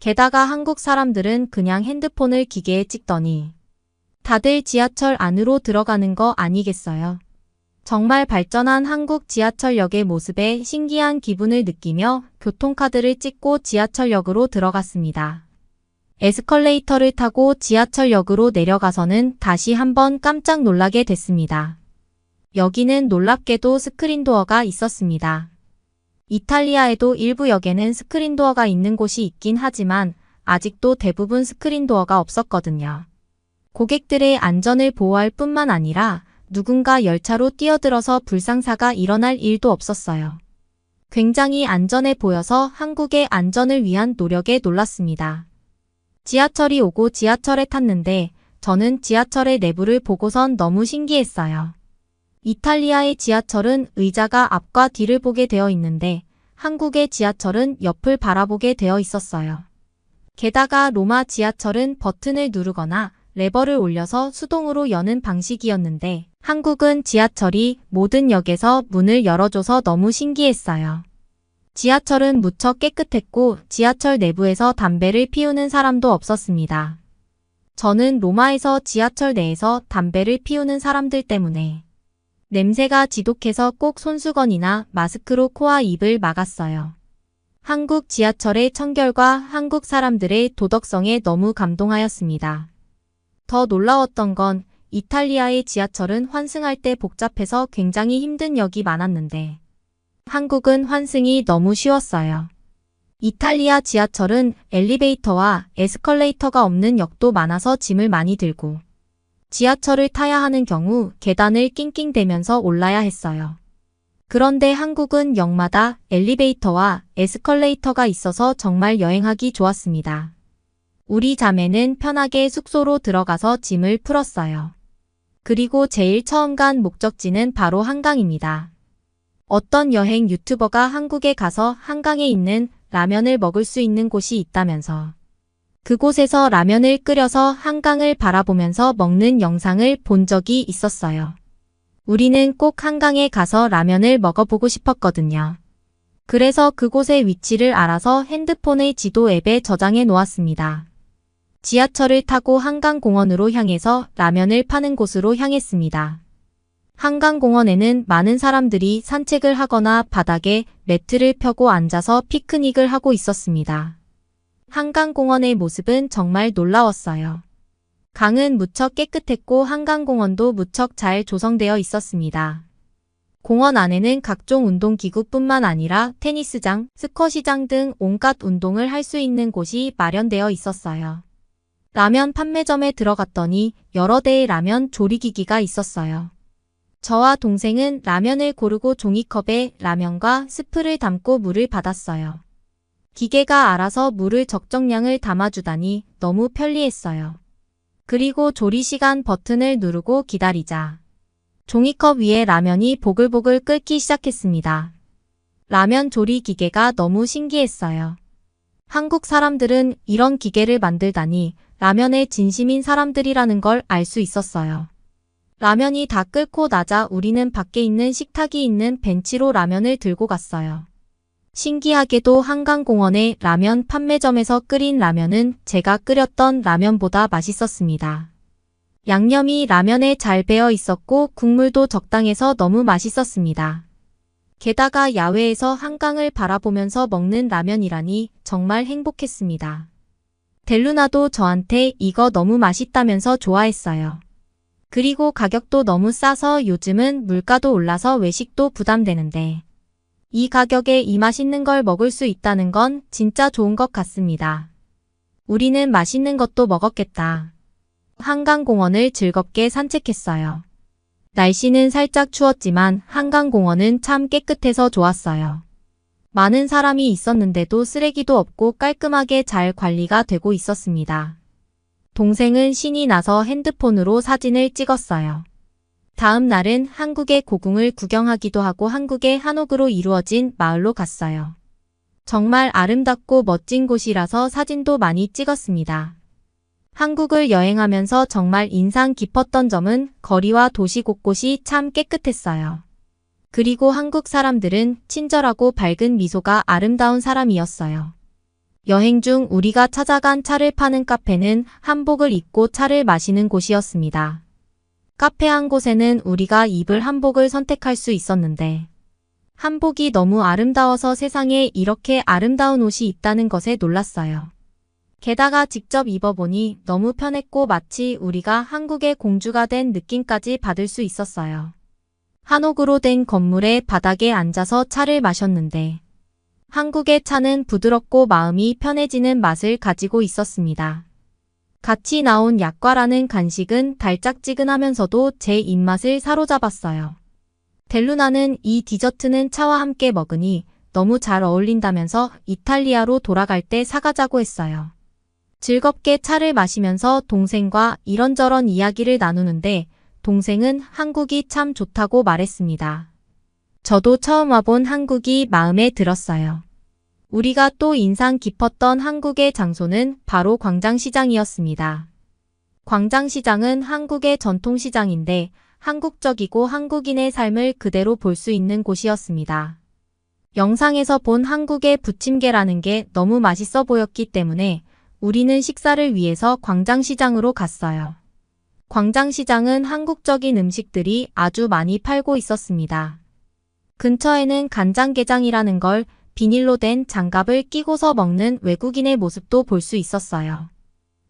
게다가 한국 사람들은 그냥 핸드폰을 기계에 찍더니 다들 지하철 안으로 들어가는 거 아니겠어요? 정말 발전한 한국 지하철역의 모습에 신기한 기분을 느끼며 교통카드를 찍고 지하철역으로 들어갔습니다. 에스컬레이터를 타고 지하철역으로 내려가서는 다시 한번 깜짝 놀라게 됐습니다. 여기는 놀랍게도 스크린도어가 있었습니다. 이탈리아에도 일부 역에는 스크린도어가 있는 곳이 있긴 하지만 아직도 대부분 스크린도어가 없었거든요. 고객들의 안전을 보호할 뿐만 아니라 누군가 열차로 뛰어들어서 불상사가 일어날 일도 없었어요. 굉장히 안전해 보여서 한국의 안전을 위한 노력에 놀랐습니다. 지하철이 오고 지하철에 탔는데 저는 지하철의 내부를 보고선 너무 신기했어요. 이탈리아의 지하철은 의자가 앞과 뒤를 보게 되어 있는데 한국의 지하철은 옆을 바라보게 되어 있었어요. 게다가 로마 지하철은 버튼을 누르거나 레버를 올려서 수동으로 여는 방식이었는데 한국은 지하철이 모든 역에서 문을 열어줘서 너무 신기했어요. 지하철은 무척 깨끗했고 지하철 내부에서 담배를 피우는 사람도 없었습니다. 저는 로마에서 지하철 내에서 담배를 피우는 사람들 때문에 냄새가 지독해서 꼭 손수건이나 마스크로 코와 입을 막았어요. 한국 지하철의 청결과 한국 사람들의 도덕성에 너무 감동하였습니다. 더 놀라웠던 건 이탈리아의 지하철은 환승할 때 복잡해서 굉장히 힘든 역이 많았는데 한국은 환승이 너무 쉬웠어요. 이탈리아 지하철은 엘리베이터와 에스컬레이터가 없는 역도 많아서 짐을 많이 들고 지하철을 타야 하는 경우 계단을 낑낑대면서 올라야 했어요. 그런데 한국은 역마다 엘리베이터와 에스컬레이터가 있어서 정말 여행하기 좋았습니다. 우리 자매는 편하게 숙소로 들어가서 짐을 풀었어요. 그리고 제일 처음 간 목적지는 바로 한강입니다. 어떤 여행 유튜버가 한국에 가서 한강에 있는 라면을 먹을 수 있는 곳이 있다면서 그곳에서 라면을 끓여서 한강을 바라보면서 먹는 영상을 본 적이 있었어요. 우리는 꼭 한강에 가서 라면을 먹어보고 싶었거든요. 그래서 그곳의 위치를 알아서 핸드폰의 지도 앱에 저장해 놓았습니다. 지하철을 타고 한강공원으로 향해서 라면을 파는 곳으로 향했습니다. 한강공원에는 많은 사람들이 산책을 하거나 바닥에 매트를 펴고 앉아서 피크닉을 하고 있었습니다. 한강공원의 모습은 정말 놀라웠어요. 강은 무척 깨끗했고 한강공원도 무척 잘 조성되어 있었습니다. 공원 안에는 각종 운동기구뿐만 아니라 테니스장, 스쿼시장 등 온갖 운동을 할 수 있는 곳이 마련되어 있었어요. 라면 판매점에 들어갔더니 여러 대의 라면 조리기기가 있었어요. 저와 동생은 라면을 고르고 종이컵에 라면과 스프를 담고 물을 받았어요. 기계가 알아서 물을 적정량을 담아주다니 너무 편리했어요. 그리고 조리시간 버튼을 누르고 기다리자 종이컵 위에 라면이 보글보글 끓기 시작했습니다. 라면 조리 기계가 너무 신기했어요. 한국 사람들은 이런 기계를 만들다니 라면에 진심인 사람들이라는 걸 알 수 있었어요. 라면이 다 끓고 나자 우리는 밖에 있는 식탁이 있는 벤치로 라면을 들고 갔어요. 신기하게도 한강공원의 라면 판매점에서 끓인 라면은 제가 끓였던 라면보다 맛있었습니다. 양념이 라면에 잘 배어 있었고 국물도 적당해서 너무 맛있었습니다. 게다가 야외에서 한강을 바라보면서 먹는 라면이라니 정말 행복했습니다. 델루나도 저한테 이거 너무 맛있다면서 좋아했어요. 그리고 가격도 너무 싸서 요즘은 물가도 올라서 외식도 부담되는데 이 가격에 이 맛있는 걸 먹을 수 있다는 건 진짜 좋은 것 같습니다. 우리는 맛있는 것도 먹었겠다. 한강공원을 즐겁게 산책했어요. 날씨는 살짝 추웠지만 한강공원은 참 깨끗해서 좋았어요. 많은 사람이 있었는데도 쓰레기도 없고 깔끔하게 잘 관리가 되고 있었습니다. 동생은 신이 나서 핸드폰으로 사진을 찍었어요. 다음 날은 한국의 고궁을 구경하기도 하고 한국의 한옥으로 이루어진 마을로 갔어요. 정말 아름답고 멋진 곳이라서 사진도 많이 찍었습니다. 한국을 여행하면서 정말 인상 깊었던 점은 거리와 도시 곳곳이 참 깨끗했어요. 그리고 한국 사람들은 친절하고 밝은 미소가 아름다운 사람이었어요. 여행 중 우리가 찾아간 차를 파는 카페는 한복을 입고 차를 마시는 곳이었습니다. 카페 한 곳에는 우리가 입을 한복을 선택할 수 있었는데 한복이 너무 아름다워서 세상에 이렇게 아름다운 옷이 있다는 것에 놀랐어요. 게다가 직접 입어보니 너무 편했고 마치 우리가 한국의 공주가 된 느낌까지 받을 수 있었어요. 한옥으로 된 건물의 바닥에 앉아서 차를 마셨는데 한국의 차는 부드럽고 마음이 편해지는 맛을 가지고 있었습니다. 같이 나온 약과라는 간식은 달짝지근하면서도 제 입맛을 사로잡았어요. 델루나는 이 디저트는 차와 함께 먹으니 너무 잘 어울린다면서 이탈리아로 돌아갈 때 사가자고 했어요. 즐겁게 차를 마시면서 동생과 이런저런 이야기를 나누는데 동생은 한국이 참 좋다고 말했습니다. 저도 처음 와본 한국이 마음에 들었어요. 우리가 또 인상 깊었던 한국의 장소는 바로 광장시장이었습니다. 광장시장은 한국의 전통시장인데 한국적이고 한국인의 삶을 그대로 볼 수 있는 곳이었습니다. 영상에서 본 한국의 부침개라는 게 너무 맛있어 보였기 때문에 우리는 식사를 위해서 광장시장으로 갔어요. 광장시장은 한국적인 음식들이 아주 많이 팔고 있었습니다. 근처에는 간장게장이라는 걸 비닐로 된 장갑을 끼고서 먹는 외국인의 모습도 볼 수 있었어요.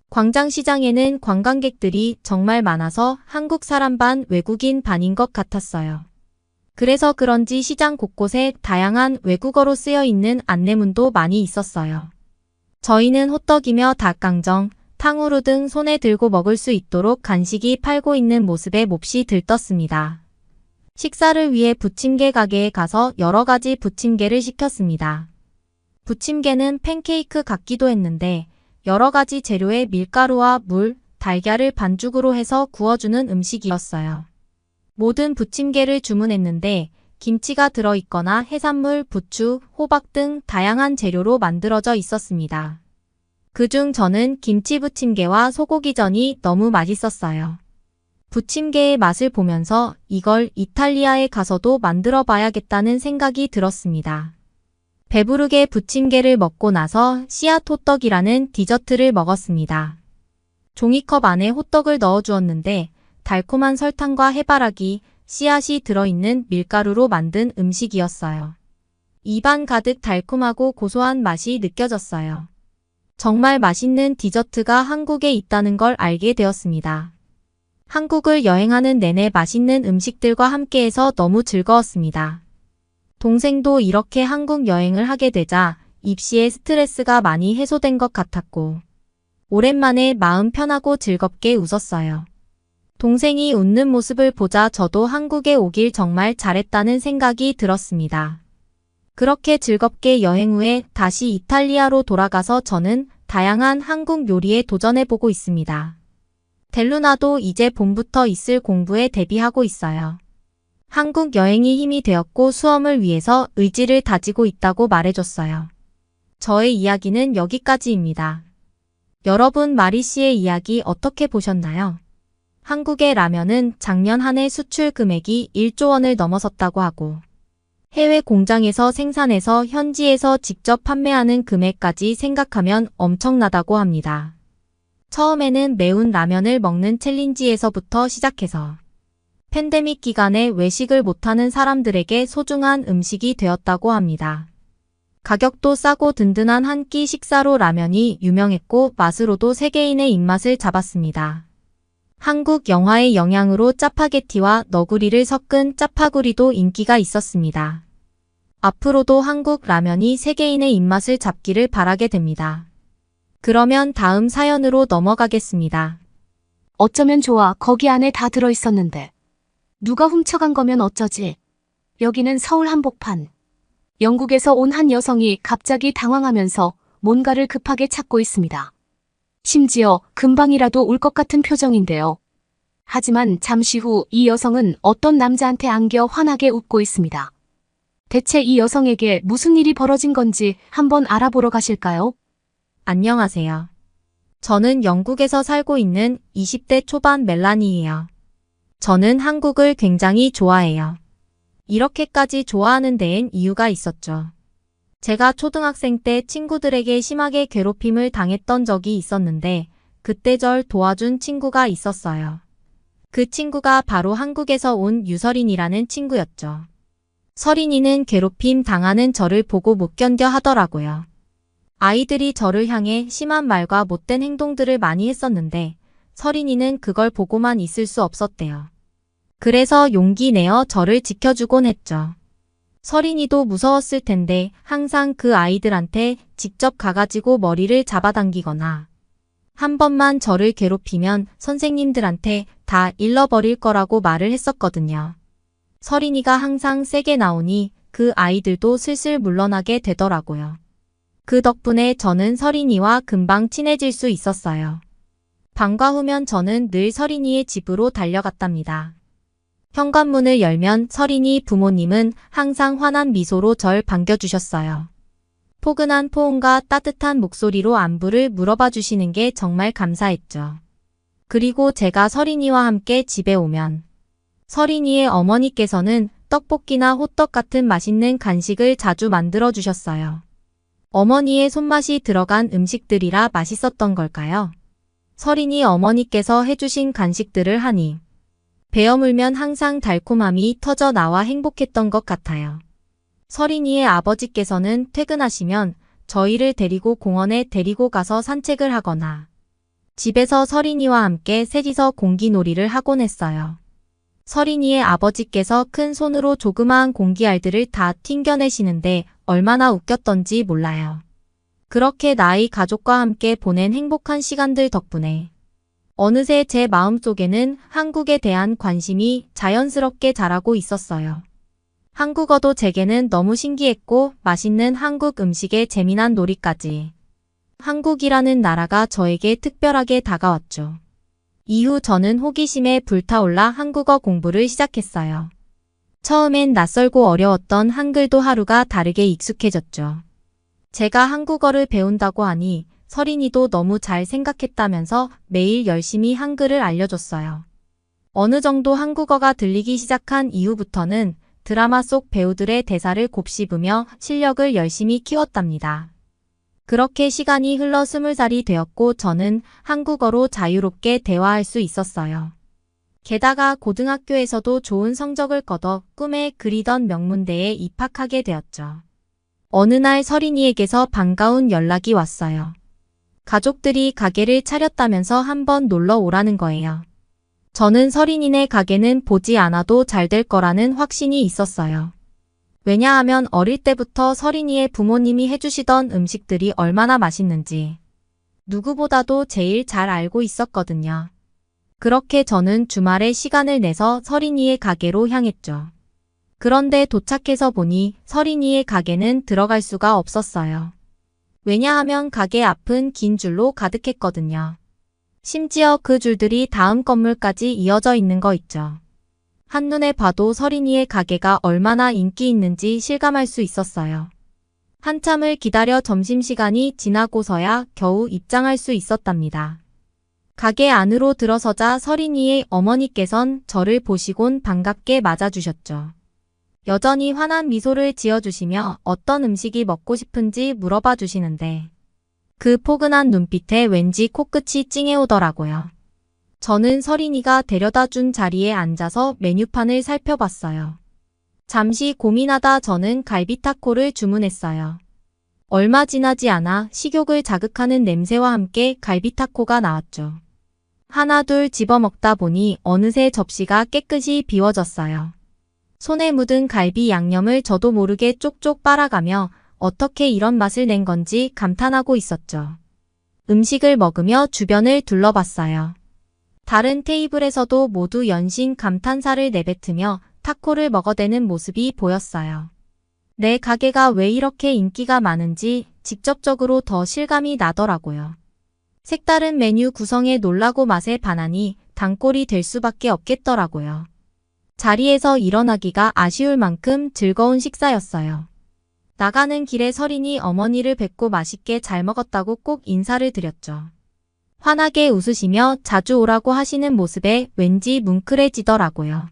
광장시장에는 관광객들이 정말 많아서 한국 사람 반 외국인 반인 것 같았어요. 그래서 그런지 시장 곳곳에 다양한 외국어로 쓰여 있는 안내문도 많이 있었어요. 저희는 호떡이며 닭강정, 탕후루 등 손에 들고 먹을 수 있도록 간식이 팔고 있는 모습에 몹시 들떴습니다. 식사를 위해 부침개 가게에 가서 여러 가지 부침개를 시켰습니다. 부침개는 팬케이크 같기도 했는데 여러 가지 재료에 밀가루와 물, 달걀을 반죽으로 해서 구워주는 음식이었어요. 모든 부침개를 주문했는데 김치가 들어있거나 해산물, 부추, 호박 등 다양한 재료로 만들어져 있었습니다. 그중 저는 김치 부침개와 소고기전이 너무 맛있었어요. 부침개의 맛을 보면서 이걸 이탈리아에 가서도 만들어 봐야겠다는 생각이 들었습니다. 배부르게 부침개를 먹고 나서 씨앗 호떡이라는 디저트를 먹었습니다. 종이컵 안에 호떡을 넣어 주었는데 달콤한 설탕과 해바라기, 씨앗이 들어있는 밀가루로 만든 음식이었어요. 입안 가득 달콤하고 고소한 맛이 느껴졌어요. 정말 맛있는 디저트가 한국에 있다는 걸 알게 되었습니다. 한국을 여행하는 내내 맛있는 음식들과 함께해서 너무 즐거웠습니다. 동생도 이렇게 한국 여행을 하게 되자 입시에 스트레스가 많이 해소된 것 같았고 오랜만에 마음 편하고 즐겁게 웃었어요. 동생이 웃는 모습을 보자 저도 한국에 오길 정말 잘했다는 생각이 들었습니다. 그렇게 즐겁게 여행 후에 다시 이탈리아로 돌아가서 저는 다양한 한국 요리에 도전해보고 있습니다. 델루나도 이제 봄부터 있을 공부에 대비하고 있어요. 한국 여행이 힘이 되었고 수험을 위해서 의지를 다지고 있다고 말해줬어요. 저의 이야기는 여기까지입니다. 여러분 마리 씨의 이야기 어떻게 보셨나요? 한국의 라면은 작년 한 해 수출 금액이 1조 원을 넘어섰다고 하고 해외 공장에서 생산해서 현지에서 직접 판매하는 금액까지 생각하면 엄청나다고 합니다. 처음에는 매운 라면을 먹는 챌린지에서부터 시작해서 팬데믹 기간에 외식을 못하는 사람들에게 소중한 음식이 되었다고 합니다. 가격도 싸고 든든한 한 끼 식사로 라면이 유명했고 맛으로도 세계인의 입맛을 잡았습니다. 한국 영화의 영향으로 짜파게티와 너구리를 섞은 짜파구리도 인기가 있었습니다. 앞으로도 한국 라면이 세계인의 입맛을 잡기를 바라게 됩니다. 그러면 다음 사연으로 넘어가겠습니다. 어쩌면 좋아, 거기 안에 다 들어있었는데. 누가 훔쳐간 거면 어쩌지? 여기는 서울 한복판. 영국에서 온 한 여성이 갑자기 당황하면서 뭔가를 급하게 찾고 있습니다. 심지어 금방이라도 울 것 같은 표정인데요. 하지만 잠시 후 이 여성은 어떤 남자한테 안겨 환하게 웃고 있습니다. 대체 이 여성에게 무슨 일이 벌어진 건지 한번 알아보러 가실까요? 안녕하세요. 저는 영국에서 살고 있는 20대 초반 멜라니예요. 저는 한국을 굉장히 좋아해요. 이렇게까지 좋아하는 데엔 이유가 있었죠. 제가 초등학생 때 친구들에게 심하게 괴롭힘을 당했던 적이 있었는데 그때 절 도와준 친구가 있었어요. 그 친구가 바로 한국에서 온 유서린이라는 친구였죠. 서린이는 괴롭힘 당하는 저를 보고 못 견뎌 하더라고요. 아이들이 저를 향해 심한 말과 못된 행동들을 많이 했었는데 서린이는 그걸 보고만 있을 수 없었대요. 그래서 용기 내어 저를 지켜주곤 했죠. 서린이도 무서웠을 텐데 항상 그 아이들한테 직접 가가지고 머리를 잡아당기거나 한 번만 저를 괴롭히면 선생님들한테 다 잃어버릴 거라고 말을 했었거든요. 서린이가 항상 세게 나오니 그 아이들도 슬슬 물러나게 되더라고요. 그 덕분에 저는 서린이와 금방 친해질 수 있었어요. 방과 후면 저는 늘 서린이의 집으로 달려갔답니다. 현관문을 열면 서린이 부모님은 항상 환한 미소로 절 반겨주셨어요. 포근한 포옹과 따뜻한 목소리로 안부를 물어봐 주시는 게 정말 감사했죠. 그리고 제가 서린이와 함께 집에 오면 서린이의 어머니께서는 떡볶이나 호떡 같은 맛있는 간식을 자주 만들어 주셨어요. 어머니의 손맛이 들어간 음식들이라 맛있었던 걸까요? 서린이 어머니께서 해주신 간식들을 하니 베어 물면 항상 달콤함이 터져 나와 행복했던 것 같아요. 서린이의 아버지께서는 퇴근하시면 저희를 데리고 공원에 데리고 가서 산책을 하거나 집에서 서린이와 함께 셋이서 공기놀이를 하곤 했어요. 서린이의 아버지께서 큰 손으로 조그마한 공기알들을 다 튕겨내시는데 얼마나 웃겼던지 몰라요. 그렇게 나이 가족과 함께 보낸 행복한 시간들 덕분에 어느새 제 마음속에는 한국에 대한 관심이 자연스럽게 자라고 있었어요. 한국어도 제게는 너무 신기했고 맛있는 한국 음식에 재미난 놀이까지. 한국이라는 나라가 저에게 특별하게 다가왔죠. 이후 저는 호기심에 불타올라 한국어 공부를 시작했어요. 처음엔 낯설고 어려웠던 한글도 하루가 다르게 익숙해졌죠. 제가 한국어를 배운다고 하니 서린이도 너무 잘 생각했다면서 매일 열심히 한글을 알려줬어요. 어느 정도 한국어가 들리기 시작한 이후부터는 드라마 속 배우들의 대사를 곱씹으며 실력을 열심히 키웠답니다. 그렇게 시간이 흘러 20살이 되었고 저는 한국어로 자유롭게 대화할 수 있었어요. 게다가 고등학교에서도 좋은 성적을 거둬 꿈에 그리던 명문대에 입학하게 되었죠. 어느 날 서린이에게서 반가운 연락이 왔어요. 가족들이 가게를 차렸다면서 한번 놀러 오라는 거예요. 저는 서린이네 가게는 보지 않아도 잘 될 거라는 확신이 있었어요. 왜냐하면 어릴 때부터 서린이의 부모님이 해주시던 음식들이 얼마나 맛있는지 누구보다도 제일 잘 알고 있었거든요. 그렇게 저는 주말에 시간을 내서 서린이의 가게로 향했죠. 그런데 도착해서 보니 서린이의 가게는 들어갈 수가 없었어요. 왜냐하면 가게 앞은 긴 줄로 가득했거든요. 심지어 그 줄들이 다음 건물까지 이어져 있는 거 있죠. 한눈에 봐도 서린이의 가게가 얼마나 인기 있는지 실감할 수 있었어요. 한참을 기다려 점심시간이 지나고서야 겨우 입장할 수 있었답니다. 가게 안으로 들어서자 서린이의 어머니께선 저를 보시곤 반갑게 맞아주셨죠. 여전히 환한 미소를 지어주시며 어떤 음식이 먹고 싶은지 물어봐 주시는데 그 포근한 눈빛에 왠지 코끝이 찡해오더라고요. 저는 서린이가 데려다 준 자리에 앉아서 메뉴판을 살펴봤어요. 잠시 고민하다 저는 갈비타코를 주문했어요. 얼마 지나지 않아 식욕을 자극하는 냄새와 함께 갈비타코가 나왔죠. 하나 둘 집어먹다 보니 어느새 접시가 깨끗이 비워졌어요. 손에 묻은 갈비 양념을 저도 모르게 쪽쪽 빨아가며 어떻게 이런 맛을 낸 건지 감탄하고 있었죠. 음식을 먹으며 주변을 둘러봤어요. 다른 테이블에서도 모두 연신 감탄사를 내뱉으며 타코를 먹어대는 모습이 보였어요. 내 가게가 왜 이렇게 인기가 많은지 직접적으로 더 실감이 나더라고요. 색다른 메뉴 구성에 놀라고 맛에 반하니 단골이 될 수밖에 없겠더라고요. 자리에서 일어나기가 아쉬울 만큼 즐거운 식사였어요. 나가는 길에 서린이 어머니를 뵙고 맛있게 잘 먹었다고 꼭 인사를 드렸죠. 환하게 웃으시며 자주 오라고 하시는 모습에 왠지 뭉클해지더라고요.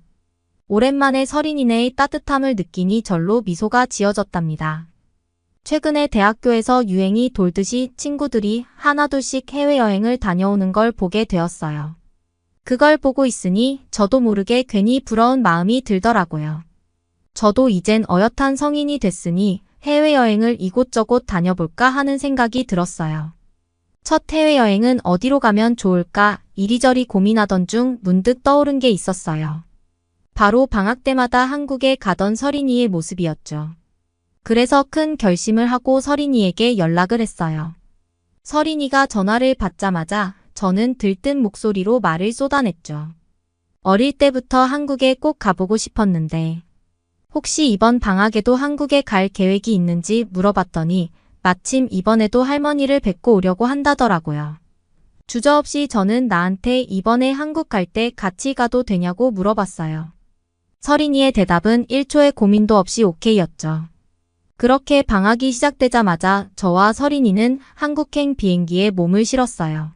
오랜만에 서린이네의 따뜻함을 느끼니 절로 미소가 지어졌답니다. 최근에 대학교에서 유행이 돌듯이 친구들이 하나둘씩 해외여행을 다녀오는 걸 보게 되었어요. 그걸 보고 있으니 저도 모르게 괜히 부러운 마음이 들더라고요. 저도 이젠 어엿한 성인이 됐으니 해외여행을 이곳저곳 다녀볼까 하는 생각이 들었어요. 첫 해외여행은 어디로 가면 좋을까 이리저리 고민하던 중 문득 떠오른 게 있었어요. 바로 방학 때마다 한국에 가던 서린이의 모습이었죠. 그래서 큰 결심을 하고 서린이에게 연락을 했어요. 서린이가 전화를 받자마자 저는 들뜬 목소리로 말을 쏟아냈죠. 어릴 때부터 한국에 꼭 가보고 싶었는데 혹시 이번 방학에도 한국에 갈 계획이 있는지 물어봤더니 마침 이번에도 할머니를 뵙고 오려고 한다더라고요. 주저없이 저는 나한테 이번에 한국 갈 때 같이 가도 되냐고 물어봤어요. 서린이의 대답은 1초의 고민도 없이 오케이였죠. 그렇게 방학이 시작되자마자 저와 서린이는 한국행 비행기에 몸을 실었어요.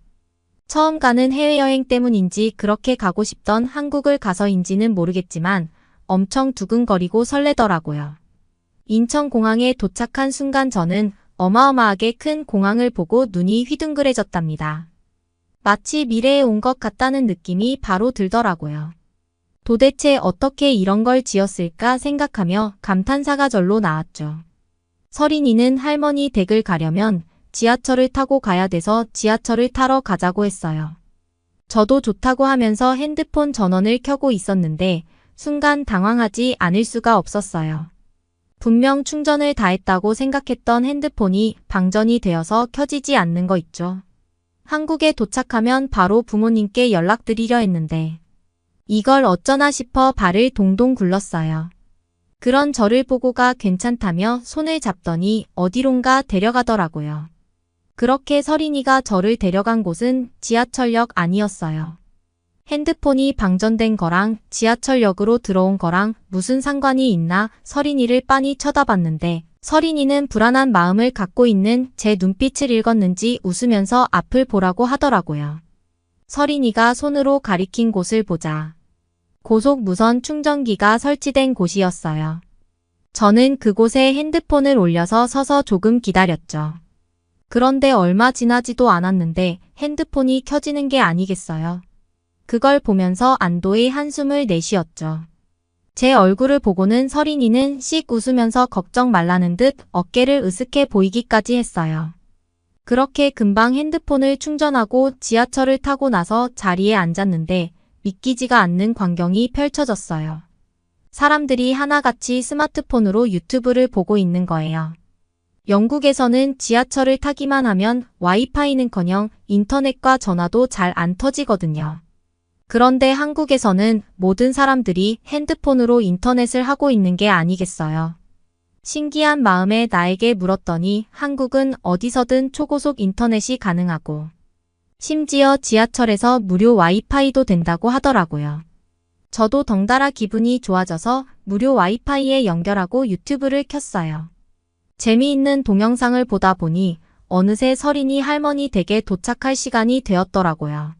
처음 가는 해외여행 때문인지 그렇게 가고 싶던 한국을 가서인지는 모르겠지만 엄청 두근거리고 설레더라고요. 인천공항에 도착한 순간 저는 어마어마하게 큰 공항을 보고 눈이 휘둥그레졌답니다. 마치 미래에 온 것 같다는 느낌이 바로 들더라고요. 도대체 어떻게 이런 걸 지었을까 생각하며 감탄사가 절로 나왔죠. 서린이는 할머니 댁을 가려면 지하철을 타고 가야 돼서 지하철을 타러 가자고 했어요. 저도 좋다고 하면서 핸드폰 전원을 켜고 있었는데 순간 당황하지 않을 수가 없었어요. 분명 충전을 다 했다고 생각했던 핸드폰이 방전이 되어서 켜지지 않는 거 있죠. 한국에 도착하면 바로 부모님께 연락드리려 했는데 이걸 어쩌나 싶어 발을 동동 굴렀어요. 그런 저를 보고가 괜찮다며 손을 잡더니 어디론가 데려가더라고요. 그렇게 서린이가 저를 데려간 곳은 지하철역 아니었어요. 핸드폰이 방전된 거랑 지하철역으로 들어온 거랑 무슨 상관이 있나 서린이를 빤히 쳐다봤는데 서린이는 불안한 마음을 갖고 있는 제 눈빛을 읽었는지 웃으면서 앞을 보라고 하더라고요. 서린이가 손으로 가리킨 곳을 보자. 고속 무선 충전기가 설치된 곳이었어요. 저는 그곳에 핸드폰을 올려서 서서 조금 기다렸죠. 그런데 얼마 지나지도 않았는데 핸드폰이 켜지는 게 아니겠어요. 그걸 보면서 안도의 한숨을 내쉬었죠. 제 얼굴을 보고는 서린이는 씩 웃으면서 걱정 말라는 듯 어깨를 으쓱해 보이기까지 했어요. 그렇게 금방 핸드폰을 충전하고 지하철을 타고 나서 자리에 앉았는데 믿기지가 않는 광경이 펼쳐졌어요. 사람들이 하나같이 스마트폰으로 유튜브를 보고 있는 거예요. 영국에서는 지하철을 타기만 하면 와이파이는커녕 인터넷과 전화도 잘 안 터지거든요. 그런데 한국에서는 모든 사람들이 핸드폰으로 인터넷을 하고 있는 게 아니겠어요. 신기한 마음에 나에게 물었더니 한국은 어디서든 초고속 인터넷이 가능하고 심지어 지하철에서 무료 와이파이도 된다고 하더라고요. 저도 덩달아 기분이 좋아져서 무료 와이파이에 연결하고 유튜브를 켰어요. 재미있는 동영상을 보다 보니 어느새 서린이 할머니 댁에 도착할 시간이 되었더라고요.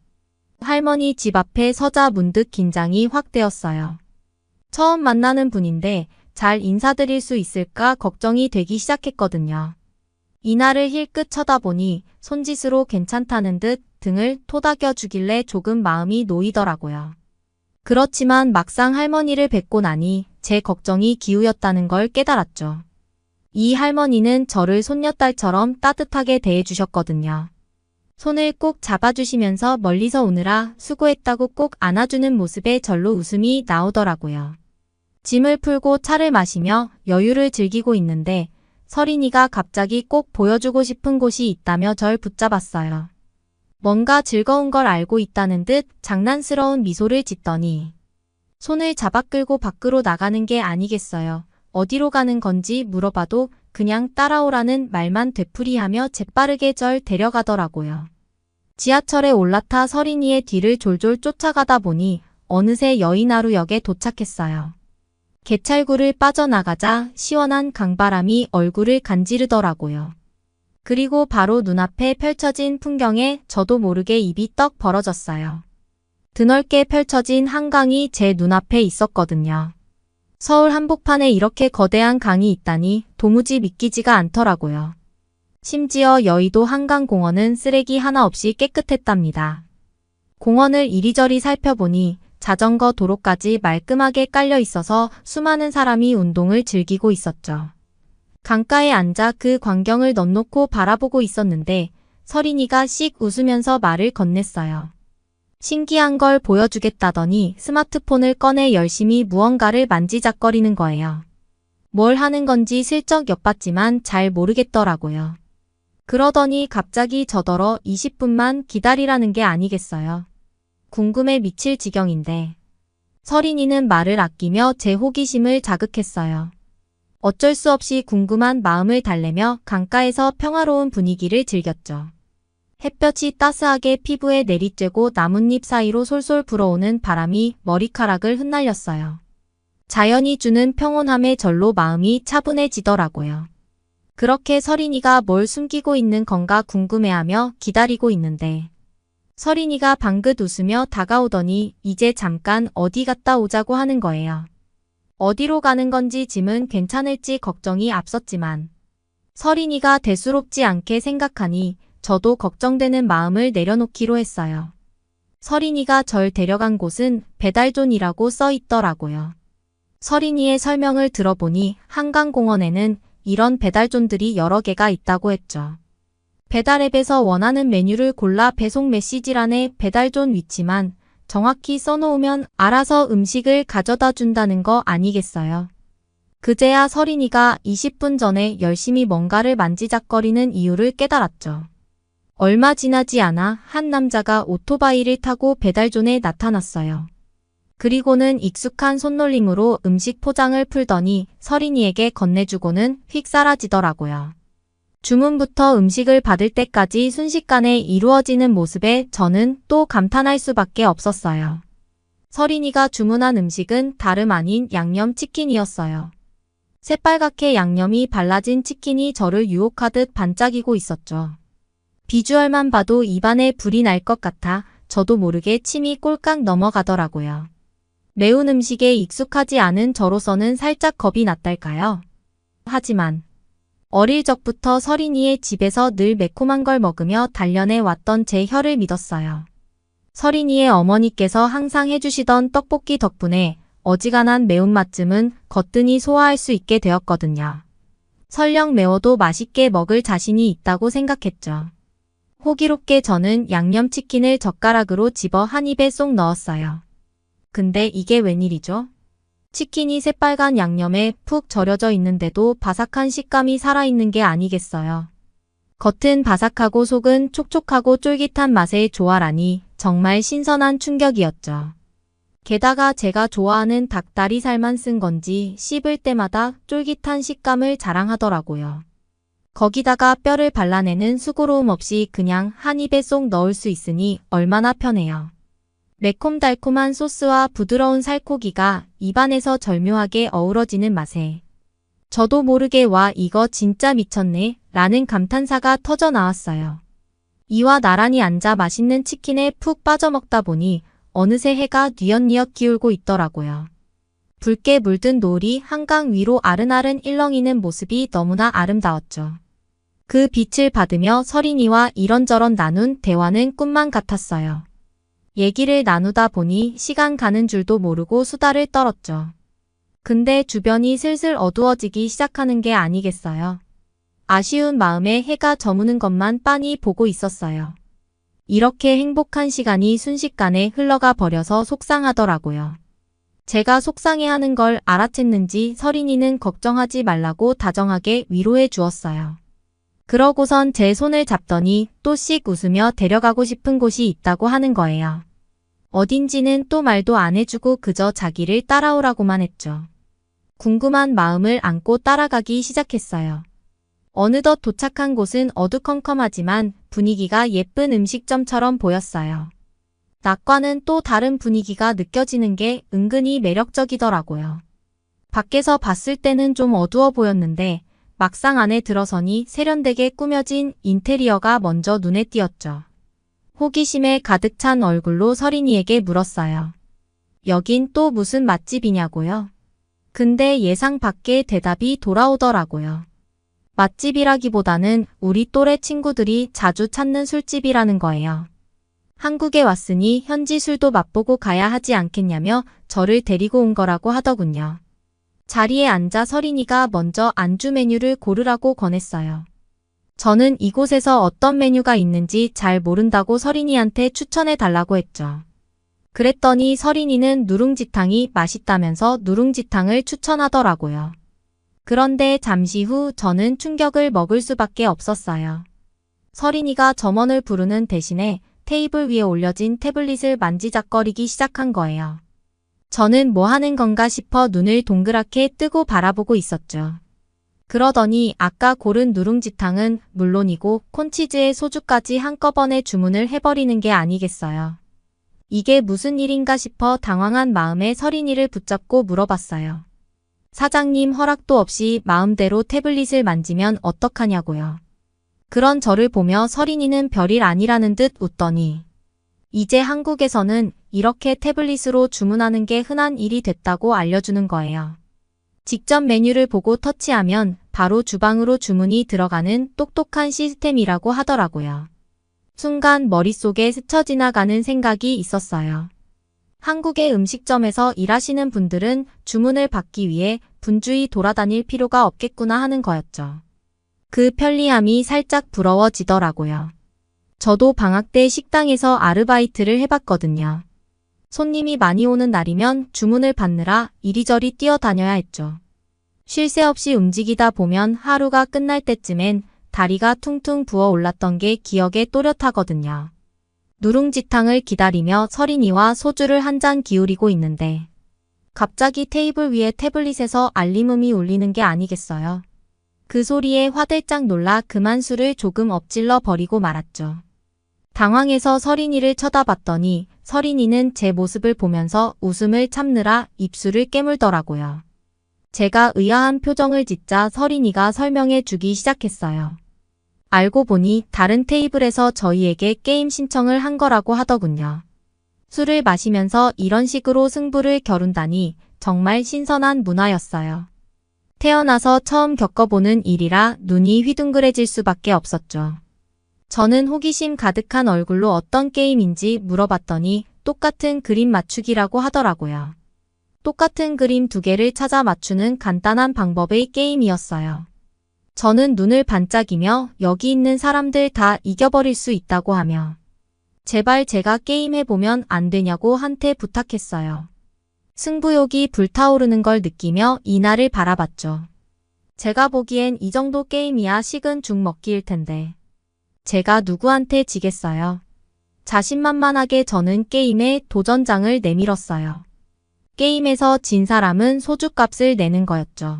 할머니 집 앞에 서자 문득 긴장이 확 되었어요. 처음 만나는 분인데 잘 인사드릴 수 있을까 걱정이 되기 시작했거든요. 이날을 힐끗 쳐다보니 손짓으로 괜찮다는 듯 등을 토닥여 주길래 조금 마음이 놓이더라고요. 그렇지만 막상 할머니를 뵙고 나니 제 걱정이 기우였다는 걸 깨달았죠. 이 할머니는 저를 손녀딸처럼 따뜻하게 대해주셨거든요. 손을 꼭 잡아주시면서 멀리서 오느라 수고했다고 꼭 안아주는 모습에 절로 웃음이 나오더라고요. 짐을 풀고 차를 마시며 여유를 즐기고 있는데 서린이가 갑자기 꼭 보여주고 싶은 곳이 있다며 절 붙잡았어요. 뭔가 즐거운 걸 알고 있다는 듯 장난스러운 미소를 짓더니 손을 잡아 끌고 밖으로 나가는 게 아니겠어요. 어디로 가는 건지 물어봐도 그냥 따라오라는 말만 되풀이하며 재빠르게 절 데려가더라고요. 지하철에 올라타 서린이의 뒤를 졸졸 쫓아가다 보니 어느새 여의나루역에 도착했어요. 개찰구를 빠져나가자 시원한 강바람이 얼굴을 간지르더라고요. 그리고 바로 눈앞에 펼쳐진 풍경에 저도 모르게 입이 떡 벌어졌어요. 드넓게 펼쳐진 한강이 제 눈앞에 있었거든요. 서울 한복판에 이렇게 거대한 강이 있다니 도무지 믿기지가 않더라고요. 심지어 여의도 한강공원은 쓰레기 하나 없이 깨끗했답니다. 공원을 이리저리 살펴보니 자전거 도로까지 말끔하게 깔려 있어서 수많은 사람이 운동을 즐기고 있었죠. 강가에 앉아 그 광경을 넋놓고 바라보고 있었는데 서린이가 씩 웃으면서 말을 건넸어요. 신기한 걸 보여주겠다더니 스마트폰을 꺼내 열심히 무언가를 만지작거리는 거예요. 뭘 하는 건지 슬쩍 엿봤지만 잘 모르겠더라고요. 그러더니 갑자기 저더러 20분만 기다리라는 게 아니겠어요. 궁금해 미칠 지경인데. 서린이는 말을 아끼며 제 호기심을 자극했어요. 어쩔 수 없이 궁금한 마음을 달래며 강가에서 평화로운 분위기를 즐겼죠. 햇볕이 따스하게 피부에 내리쬐고 나뭇잎 사이로 솔솔 불어오는 바람이 머리카락을 흩날렸어요. 자연이 주는 평온함에 절로 마음이 차분해지더라고요. 그렇게 서린이가 뭘 숨기고 있는 건가 궁금해하며 기다리고 있는데 서린이가 방긋 웃으며 다가오더니 이제 잠깐 어디 갔다 오자고 하는 거예요. 어디로 가는 건지 짐은 괜찮을지 걱정이 앞섰지만 서린이가 대수롭지 않게 생각하니 저도 걱정되는 마음을 내려놓기로 했어요. 서린이가 절 데려간 곳은 배달존이라고 써 있더라고요. 서린이의 설명을 들어보니 한강공원에는 이런 배달존들이 여러 개가 있다고 했죠. 배달앱에서 원하는 메뉴를 골라 배송 메시지란에 배달존 위치만 정확히 써놓으면 알아서 음식을 가져다 준다는 거 아니겠어요? 그제야 서린이가 20분 전에 열심히 뭔가를 만지작거리는 이유를 깨달았죠. 얼마 지나지 않아 한 남자가 오토바이를 타고 배달존에 나타났어요. 그리고는 익숙한 손놀림으로 음식 포장을 풀더니 서린이에게 건네주고는 휙 사라지더라고요. 주문부터 음식을 받을 때까지 순식간에 이루어지는 모습에 저는 또 감탄할 수밖에 없었어요. 서린이가 주문한 음식은 다름 아닌 양념치킨이었어요. 새빨갛게 양념이 발라진 치킨이 저를 유혹하듯 반짝이고 있었죠. 비주얼만 봐도 입안에 불이 날 것 같아 저도 모르게 침이 꼴깍 넘어가더라고요. 매운 음식에 익숙하지 않은 저로서는 살짝 겁이 났달까요? 하지만 어릴 적부터 서린이의 집에서 늘 매콤한 걸 먹으며 단련해 왔던 제 혀를 믿었어요. 서린이의 어머니께서 항상 해주시던 떡볶이 덕분에 어지간한 매운맛쯤은 거뜬히 소화할 수 있게 되었거든요. 설령 매워도 맛있게 먹을 자신이 있다고 생각했죠. 호기롭게 저는 양념치킨을 젓가락으로 집어 한 입에 쏙 넣었어요. 근데 이게 웬일이죠? 치킨이 새빨간 양념에 푹 절여져 있는데도 바삭한 식감이 살아있는 게 아니겠어요. 겉은 바삭하고 속은 촉촉하고 쫄깃한 맛의 조화라니 정말 신선한 충격이었죠. 게다가 제가 좋아하는 닭다리살만 쓴 건지 씹을 때마다 쫄깃한 식감을 자랑하더라고요. 거기다가 뼈를 발라내는 수고로움 없이 그냥 한 입에 쏙 넣을 수 있으니 얼마나 편해요. 매콤달콤한 소스와 부드러운 살코기가 입안에서 절묘하게 어우러지는 맛에 저도 모르게 와 이거 진짜 미쳤네 라는 감탄사가 터져 나왔어요. 이와 나란히 앉아 맛있는 치킨에 푹 빠져먹다 보니 어느새 해가 뉘엿뉘엿 기울고 있더라고요. 붉게 물든 노을이 한강 위로 아른아른 일렁이는 모습이 너무나 아름다웠죠. 그 빛을 받으며 서린이와 이런저런 나눈 대화는 꿈만 같았어요. 얘기를 나누다 보니 시간 가는 줄도 모르고 수다를 떨었죠. 근데 주변이 슬슬 어두워지기 시작하는 게 아니겠어요. 아쉬운 마음에 해가 저무는 것만 빤히 보고 있었어요. 이렇게 행복한 시간이 순식간에 흘러가 버려서 속상하더라고요. 제가 속상해하는 걸 알아챘는지 서린이는 걱정하지 말라고 다정하게 위로해 주었어요. 그러고선 제 손을 잡더니 또 씩 웃으며 데려가고 싶은 곳이 있다고 하는 거예요. 어딘지는 또 말도 안 해주고 그저 자기를 따라오라고만 했죠. 궁금한 마음을 안고 따라가기 시작했어요. 어느덧 도착한 곳은 어두컴컴하지만 분위기가 예쁜 음식점처럼 보였어요. 낮과는 또 다른 분위기가 느껴지는 게 은근히 매력적이더라고요. 밖에서 봤을 때는 좀 어두워 보였는데 막상 안에 들어서니 세련되게 꾸며진 인테리어가 먼저 눈에 띄었죠. 호기심에 가득 찬 얼굴로 서린이에게 물었어요. 여긴 또 무슨 맛집이냐고요? 근데 예상 밖의 대답이 돌아오더라고요. 맛집이라기보다는 우리 또래 친구들이 자주 찾는 술집이라는 거예요. 한국에 왔으니 현지 술도 맛보고 가야 하지 않겠냐며 저를 데리고 온 거라고 하더군요. 자리에 앉아 서린이가 먼저 안주 메뉴를 고르라고 권했어요. 저는 이곳에서 어떤 메뉴가 있는지 잘 모른다고 서린이한테 추천해 달라고 했죠. 그랬더니 서린이는 누룽지탕이 맛있다면서 누룽지탕을 추천하더라고요. 그런데 잠시 후 저는 충격을 먹을 수밖에 없었어요. 서린이가 점원을 부르는 대신에 테이블 위에 올려진 태블릿을 만지작거리기 시작한 거예요. 저는 뭐 하는 건가 싶어 눈을 동그랗게 뜨고 바라보고 있었죠. 그러더니 아까 고른 누룽지탕은 물론이고 콘치즈에 소주까지 한꺼번에 주문을 해버리는 게 아니겠어요. 이게 무슨 일인가 싶어 당황한 마음에 서린이를 붙잡고 물어봤어요. 사장님 허락도 없이 마음대로 태블릿을 만지면 어떡하냐고요. 그런 저를 보며 서린이는 별일 아니라는 듯 웃더니 이제 한국에서는 이렇게 태블릿으로 주문하는 게 흔한 일이 됐다고 알려주는 거예요. 직접 메뉴를 보고 터치하면 바로 주방으로 주문이 들어가는 똑똑한 시스템이라고 하더라고요. 순간 머릿속에 스쳐 지나가는 생각이 있었어요. 한국의 음식점에서 일하시는 분들은 주문을 받기 위해 분주히 돌아다닐 필요가 없겠구나 하는 거였죠. 그 편리함이 살짝 부러워지더라고요. 저도 방학 때 식당에서 아르바이트를 해봤거든요. 손님이 많이 오는 날이면 주문을 받느라 이리저리 뛰어다녀야 했죠. 쉴 새 없이 움직이다 보면 하루가 끝날 때쯤엔 다리가 퉁퉁 부어 올랐던 게 기억에 또렷하거든요. 누룽지탕을 기다리며 서린이와 소주를 한 잔 기울이고 있는데 갑자기 테이블 위에 태블릿에서 알림음이 울리는 게 아니겠어요. 그 소리에 화들짝 놀라 그만 술을 조금 엎질러 버리고 말았죠. 당황해서 서린이를 쳐다봤더니 서린이는 제 모습을 보면서 웃음을 참느라 입술을 깨물더라고요. 제가 의아한 표정을 짓자 서린이가 설명해 주기 시작했어요. 알고 보니 다른 테이블에서 저희에게 게임 신청을 한 거라고 하더군요. 술을 마시면서 이런 식으로 승부를 겨룬다니 정말 신선한 문화였어요. 태어나서 처음 겪어보는 일이라 눈이 휘둥그레질 수밖에 없었죠. 저는 호기심 가득한 얼굴로 어떤 게임인지 물어봤더니 똑같은 그림 맞추기라고 하더라고요. 똑같은 그림 2개를 찾아 맞추는 간단한 방법의 게임이었어요. 저는 눈을 반짝이며 여기 있는 사람들 다 이겨버릴 수 있다고 하며 제발 제가 게임해보면 안 되냐고 한테 부탁했어요. 승부욕이 불타오르는 걸 느끼며 이날을 바라봤죠. 제가 보기엔 이 정도 게임이야 식은 죽 먹기일 텐데. 제가 누구한테 지겠어요. 자신만만하게 저는 게임에 도전장을 내밀었어요. 게임에서 진 사람은 소주값을 내는 거였죠.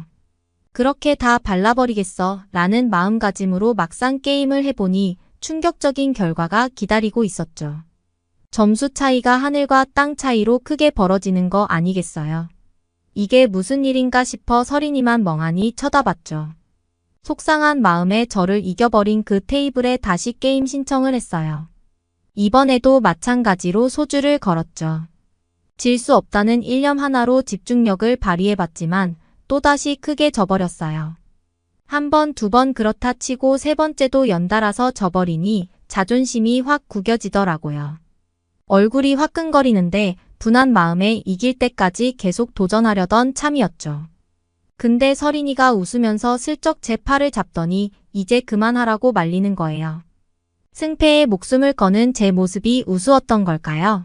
그렇게 다 발라버리겠어 라는 마음가짐으로 막상 게임을 해보니 충격적인 결과가 기다리고 있었죠. 점수 차이가 하늘과 땅 차이로 크게 벌어지는 거 아니겠어요. 이게 무슨 일인가 싶어 서린이만 멍하니 쳐다봤죠. 속상한 마음에 저를 이겨버린 그 테이블에 다시 게임 신청을 했어요. 이번에도 마찬가지로 소주를 걸었죠. 질 수 없다는 일념 하나로 집중력을 발휘해봤지만 또다시 크게 져버렸어요. 1번, 2번 그렇다 치고 3번째도 연달아서 져버리니 자존심이 확 구겨지더라고요. 얼굴이 화끈거리는데 분한 마음에 이길 때까지 계속 도전하려던 참이었죠. 근데 서린이가 웃으면서 슬쩍 제 팔을 잡더니 이제 그만하라고 말리는 거예요. 승패에 목숨을 거는 제 모습이 우스웠던 걸까요?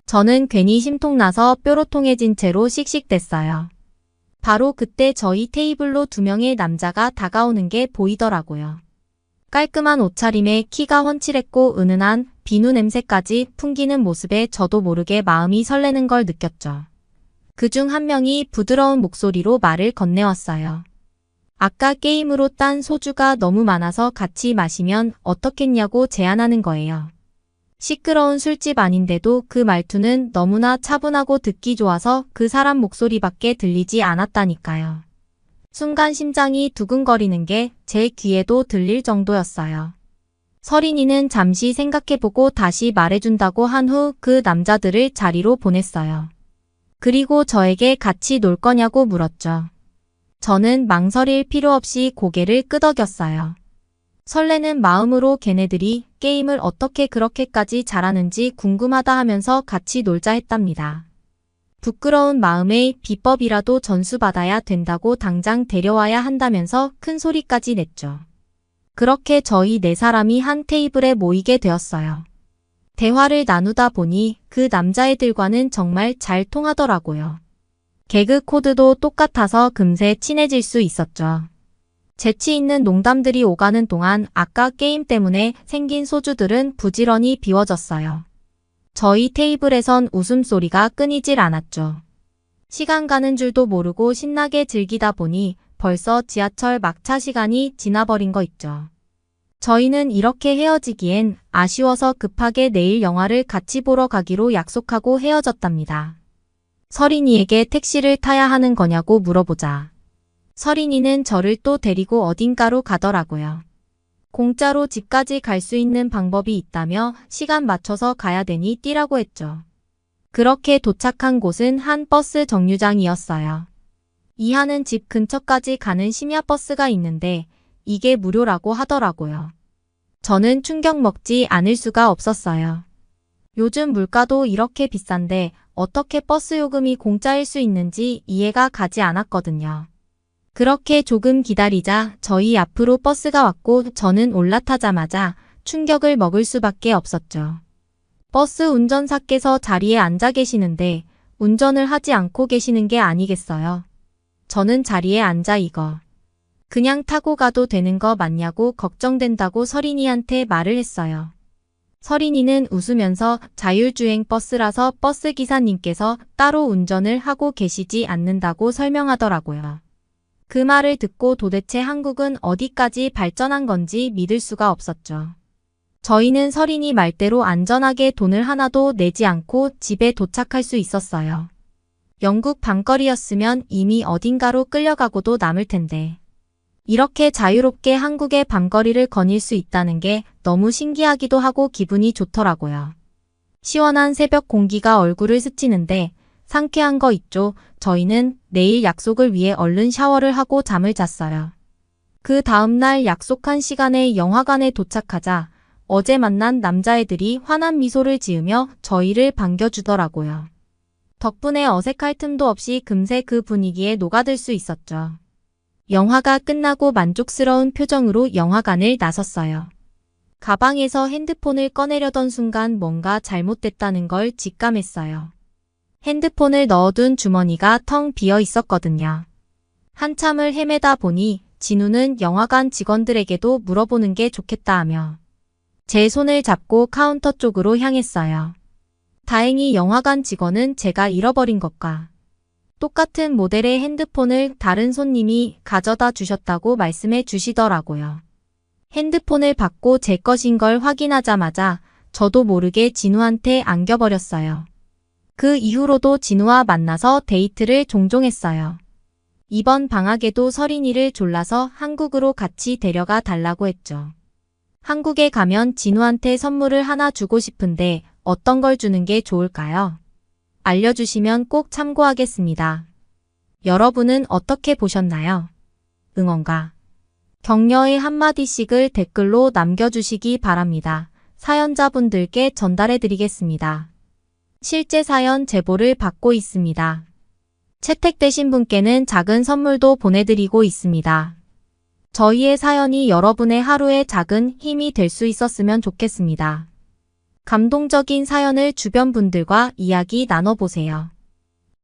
저는 괜히 심통나서 뾰로통해진 채로 씩씩댔어요. 바로 그때 저희 테이블로 2명의 남자가 다가오는 게 보이더라고요. 깔끔한 옷차림에 키가 훤칠했고 은은한 비누 냄새까지 풍기는 모습에 저도 모르게 마음이 설레는 걸 느꼈죠. 그중 한 명이 부드러운 목소리로 말을 건네왔어요. 아까 게임으로 딴 소주가 너무 많아서 같이 마시면 어떻겠냐고 제안하는 거예요. 시끄러운 술집 아닌데도 그 말투는 너무나 차분하고 듣기 좋아서 그 사람 목소리밖에 들리지 않았다니까요. 순간 심장이 두근거리는 게 제 귀에도 들릴 정도였어요. 서린이는 잠시 생각해보고 다시 말해준다고 한 후 그 남자들을 자리로 보냈어요. 그리고 저에게 같이 놀 거냐고 물었죠. 저는 망설일 필요 없이 고개를 끄덕였어요. 설레는 마음으로 걔네들이 게임을 어떻게 그렇게까지 잘하는지 궁금하다 하면서 같이 놀자 했답니다. 부끄러운 마음에 비법이라도 전수받아야 된다고 당장 데려와야 한다면서 큰 소리까지 냈죠. 그렇게 저희 4사람이 한 테이블에 모이게 되었어요. 대화를 나누다 보니 그 남자애들과는 정말 잘 통하더라고요. 개그 코드도 똑같아서 금세 친해질 수 있었죠. 재치 있는 농담들이 오가는 동안 아까 게임 때문에 생긴 소주들은 부지런히 비워졌어요. 저희 테이블에선 웃음소리가 끊이질 않았죠. 시간 가는 줄도 모르고 신나게 즐기다 보니 벌써 지하철 막차 시간이 지나버린 거 있죠. 저희는 이렇게 헤어지기엔 아쉬워서 급하게 내일 영화를 같이 보러 가기로 약속하고 헤어졌답니다. 서린이에게 택시를 타야 하는 거냐고 물어보자. 서린이는 저를 또 데리고 어딘가로 가더라고요. 공짜로 집까지 갈 수 있는 방법이 있다며 시간 맞춰서 가야 되니 뛰라고 했죠. 그렇게 도착한 곳은 한 버스 정류장이었어요. 이하는 집 근처까지 가는 심야버스가 있는데 이게 무료라고 하더라고요. 저는 충격 먹지 않을 수가 없었어요. 요즘 물가도 이렇게 비싼데 어떻게 버스 요금이 공짜일 수 있는지 이해가 가지 않았거든요. 그렇게 조금 기다리자 저희 앞으로 버스가 왔고 저는 올라타자마자 충격을 먹을 수밖에 없었죠. 버스 운전사께서 자리에 앉아 계시는데 운전을 하지 않고 계시는 게 아니겠어요. 저는 자리에 앉아 이거 그냥 타고 가도 되는 거 맞냐고 걱정된다고 서린이한테 말을 했어요. 서린이는 웃으면서 자율주행 버스라서 버스 기사님께서 따로 운전을 하고 계시지 않는다고 설명하더라고요. 그 말을 듣고 도대체 한국은 어디까지 발전한 건지 믿을 수가 없었죠. 저희는 서린이 말대로 안전하게 돈을 하나도 내지 않고 집에 도착할 수 있었어요. 영국 밤거리였으면 이미 어딘가로 끌려가고도 남을 텐데. 이렇게 자유롭게 한국의 밤거리를 거닐 수 있다는 게 너무 신기하기도 하고 기분이 좋더라고요. 시원한 새벽 공기가 얼굴을 스치는데 상쾌한 거 있죠. 저희는 내일 약속을 위해 얼른 샤워를 하고 잠을 잤어요. 그 다음날 약속한 시간에 영화관에 도착하자 어제 만난 남자애들이 환한 미소를 지으며 저희를 반겨주더라고요. 덕분에 어색할 틈도 없이 금세 그 분위기에 녹아들 수 있었죠. 영화가 끝나고 만족스러운 표정으로 영화관을 나섰어요. 가방에서 핸드폰을 꺼내려던 순간 뭔가 잘못됐다는 걸 직감했어요. 핸드폰을 넣어둔 주머니가 텅 비어 있었거든요. 한참을 헤매다 보니 진우는 영화관 직원들에게도 물어보는 게 좋겠다 하며 제 손을 잡고 카운터 쪽으로 향했어요. 다행히 영화관 직원은 제가 잃어버린 것과 똑같은 모델의 핸드폰을 다른 손님이 가져다 주셨다고 말씀해 주시더라고요. 핸드폰을 받고 제 것인 걸 확인하자마자 저도 모르게 진우한테 안겨버렸어요. 그 이후로도 진우와 만나서 데이트를 종종 했어요. 이번 방학에도 서린이를 졸라서 한국으로 같이 데려가 달라고 했죠. 한국에 가면 진우한테 선물을 하나 주고 싶은데 어떤 걸 주는 게 좋을까요? 알려주시면 꼭 참고하겠습니다. 여러분은 어떻게 보셨나요? 응원과 격려의 한마디씩을 댓글로 남겨주시기 바랍니다. 사연자분들께 전달해드리겠습니다. 실제 사연 제보를 받고 있습니다. 채택되신 분께는 작은 선물도 보내드리고 있습니다. 저희의 사연이 여러분의 하루에 작은 힘이 될 수 있었으면 좋겠습니다. 감동적인 사연을 주변 분들과 이야기 나눠보세요.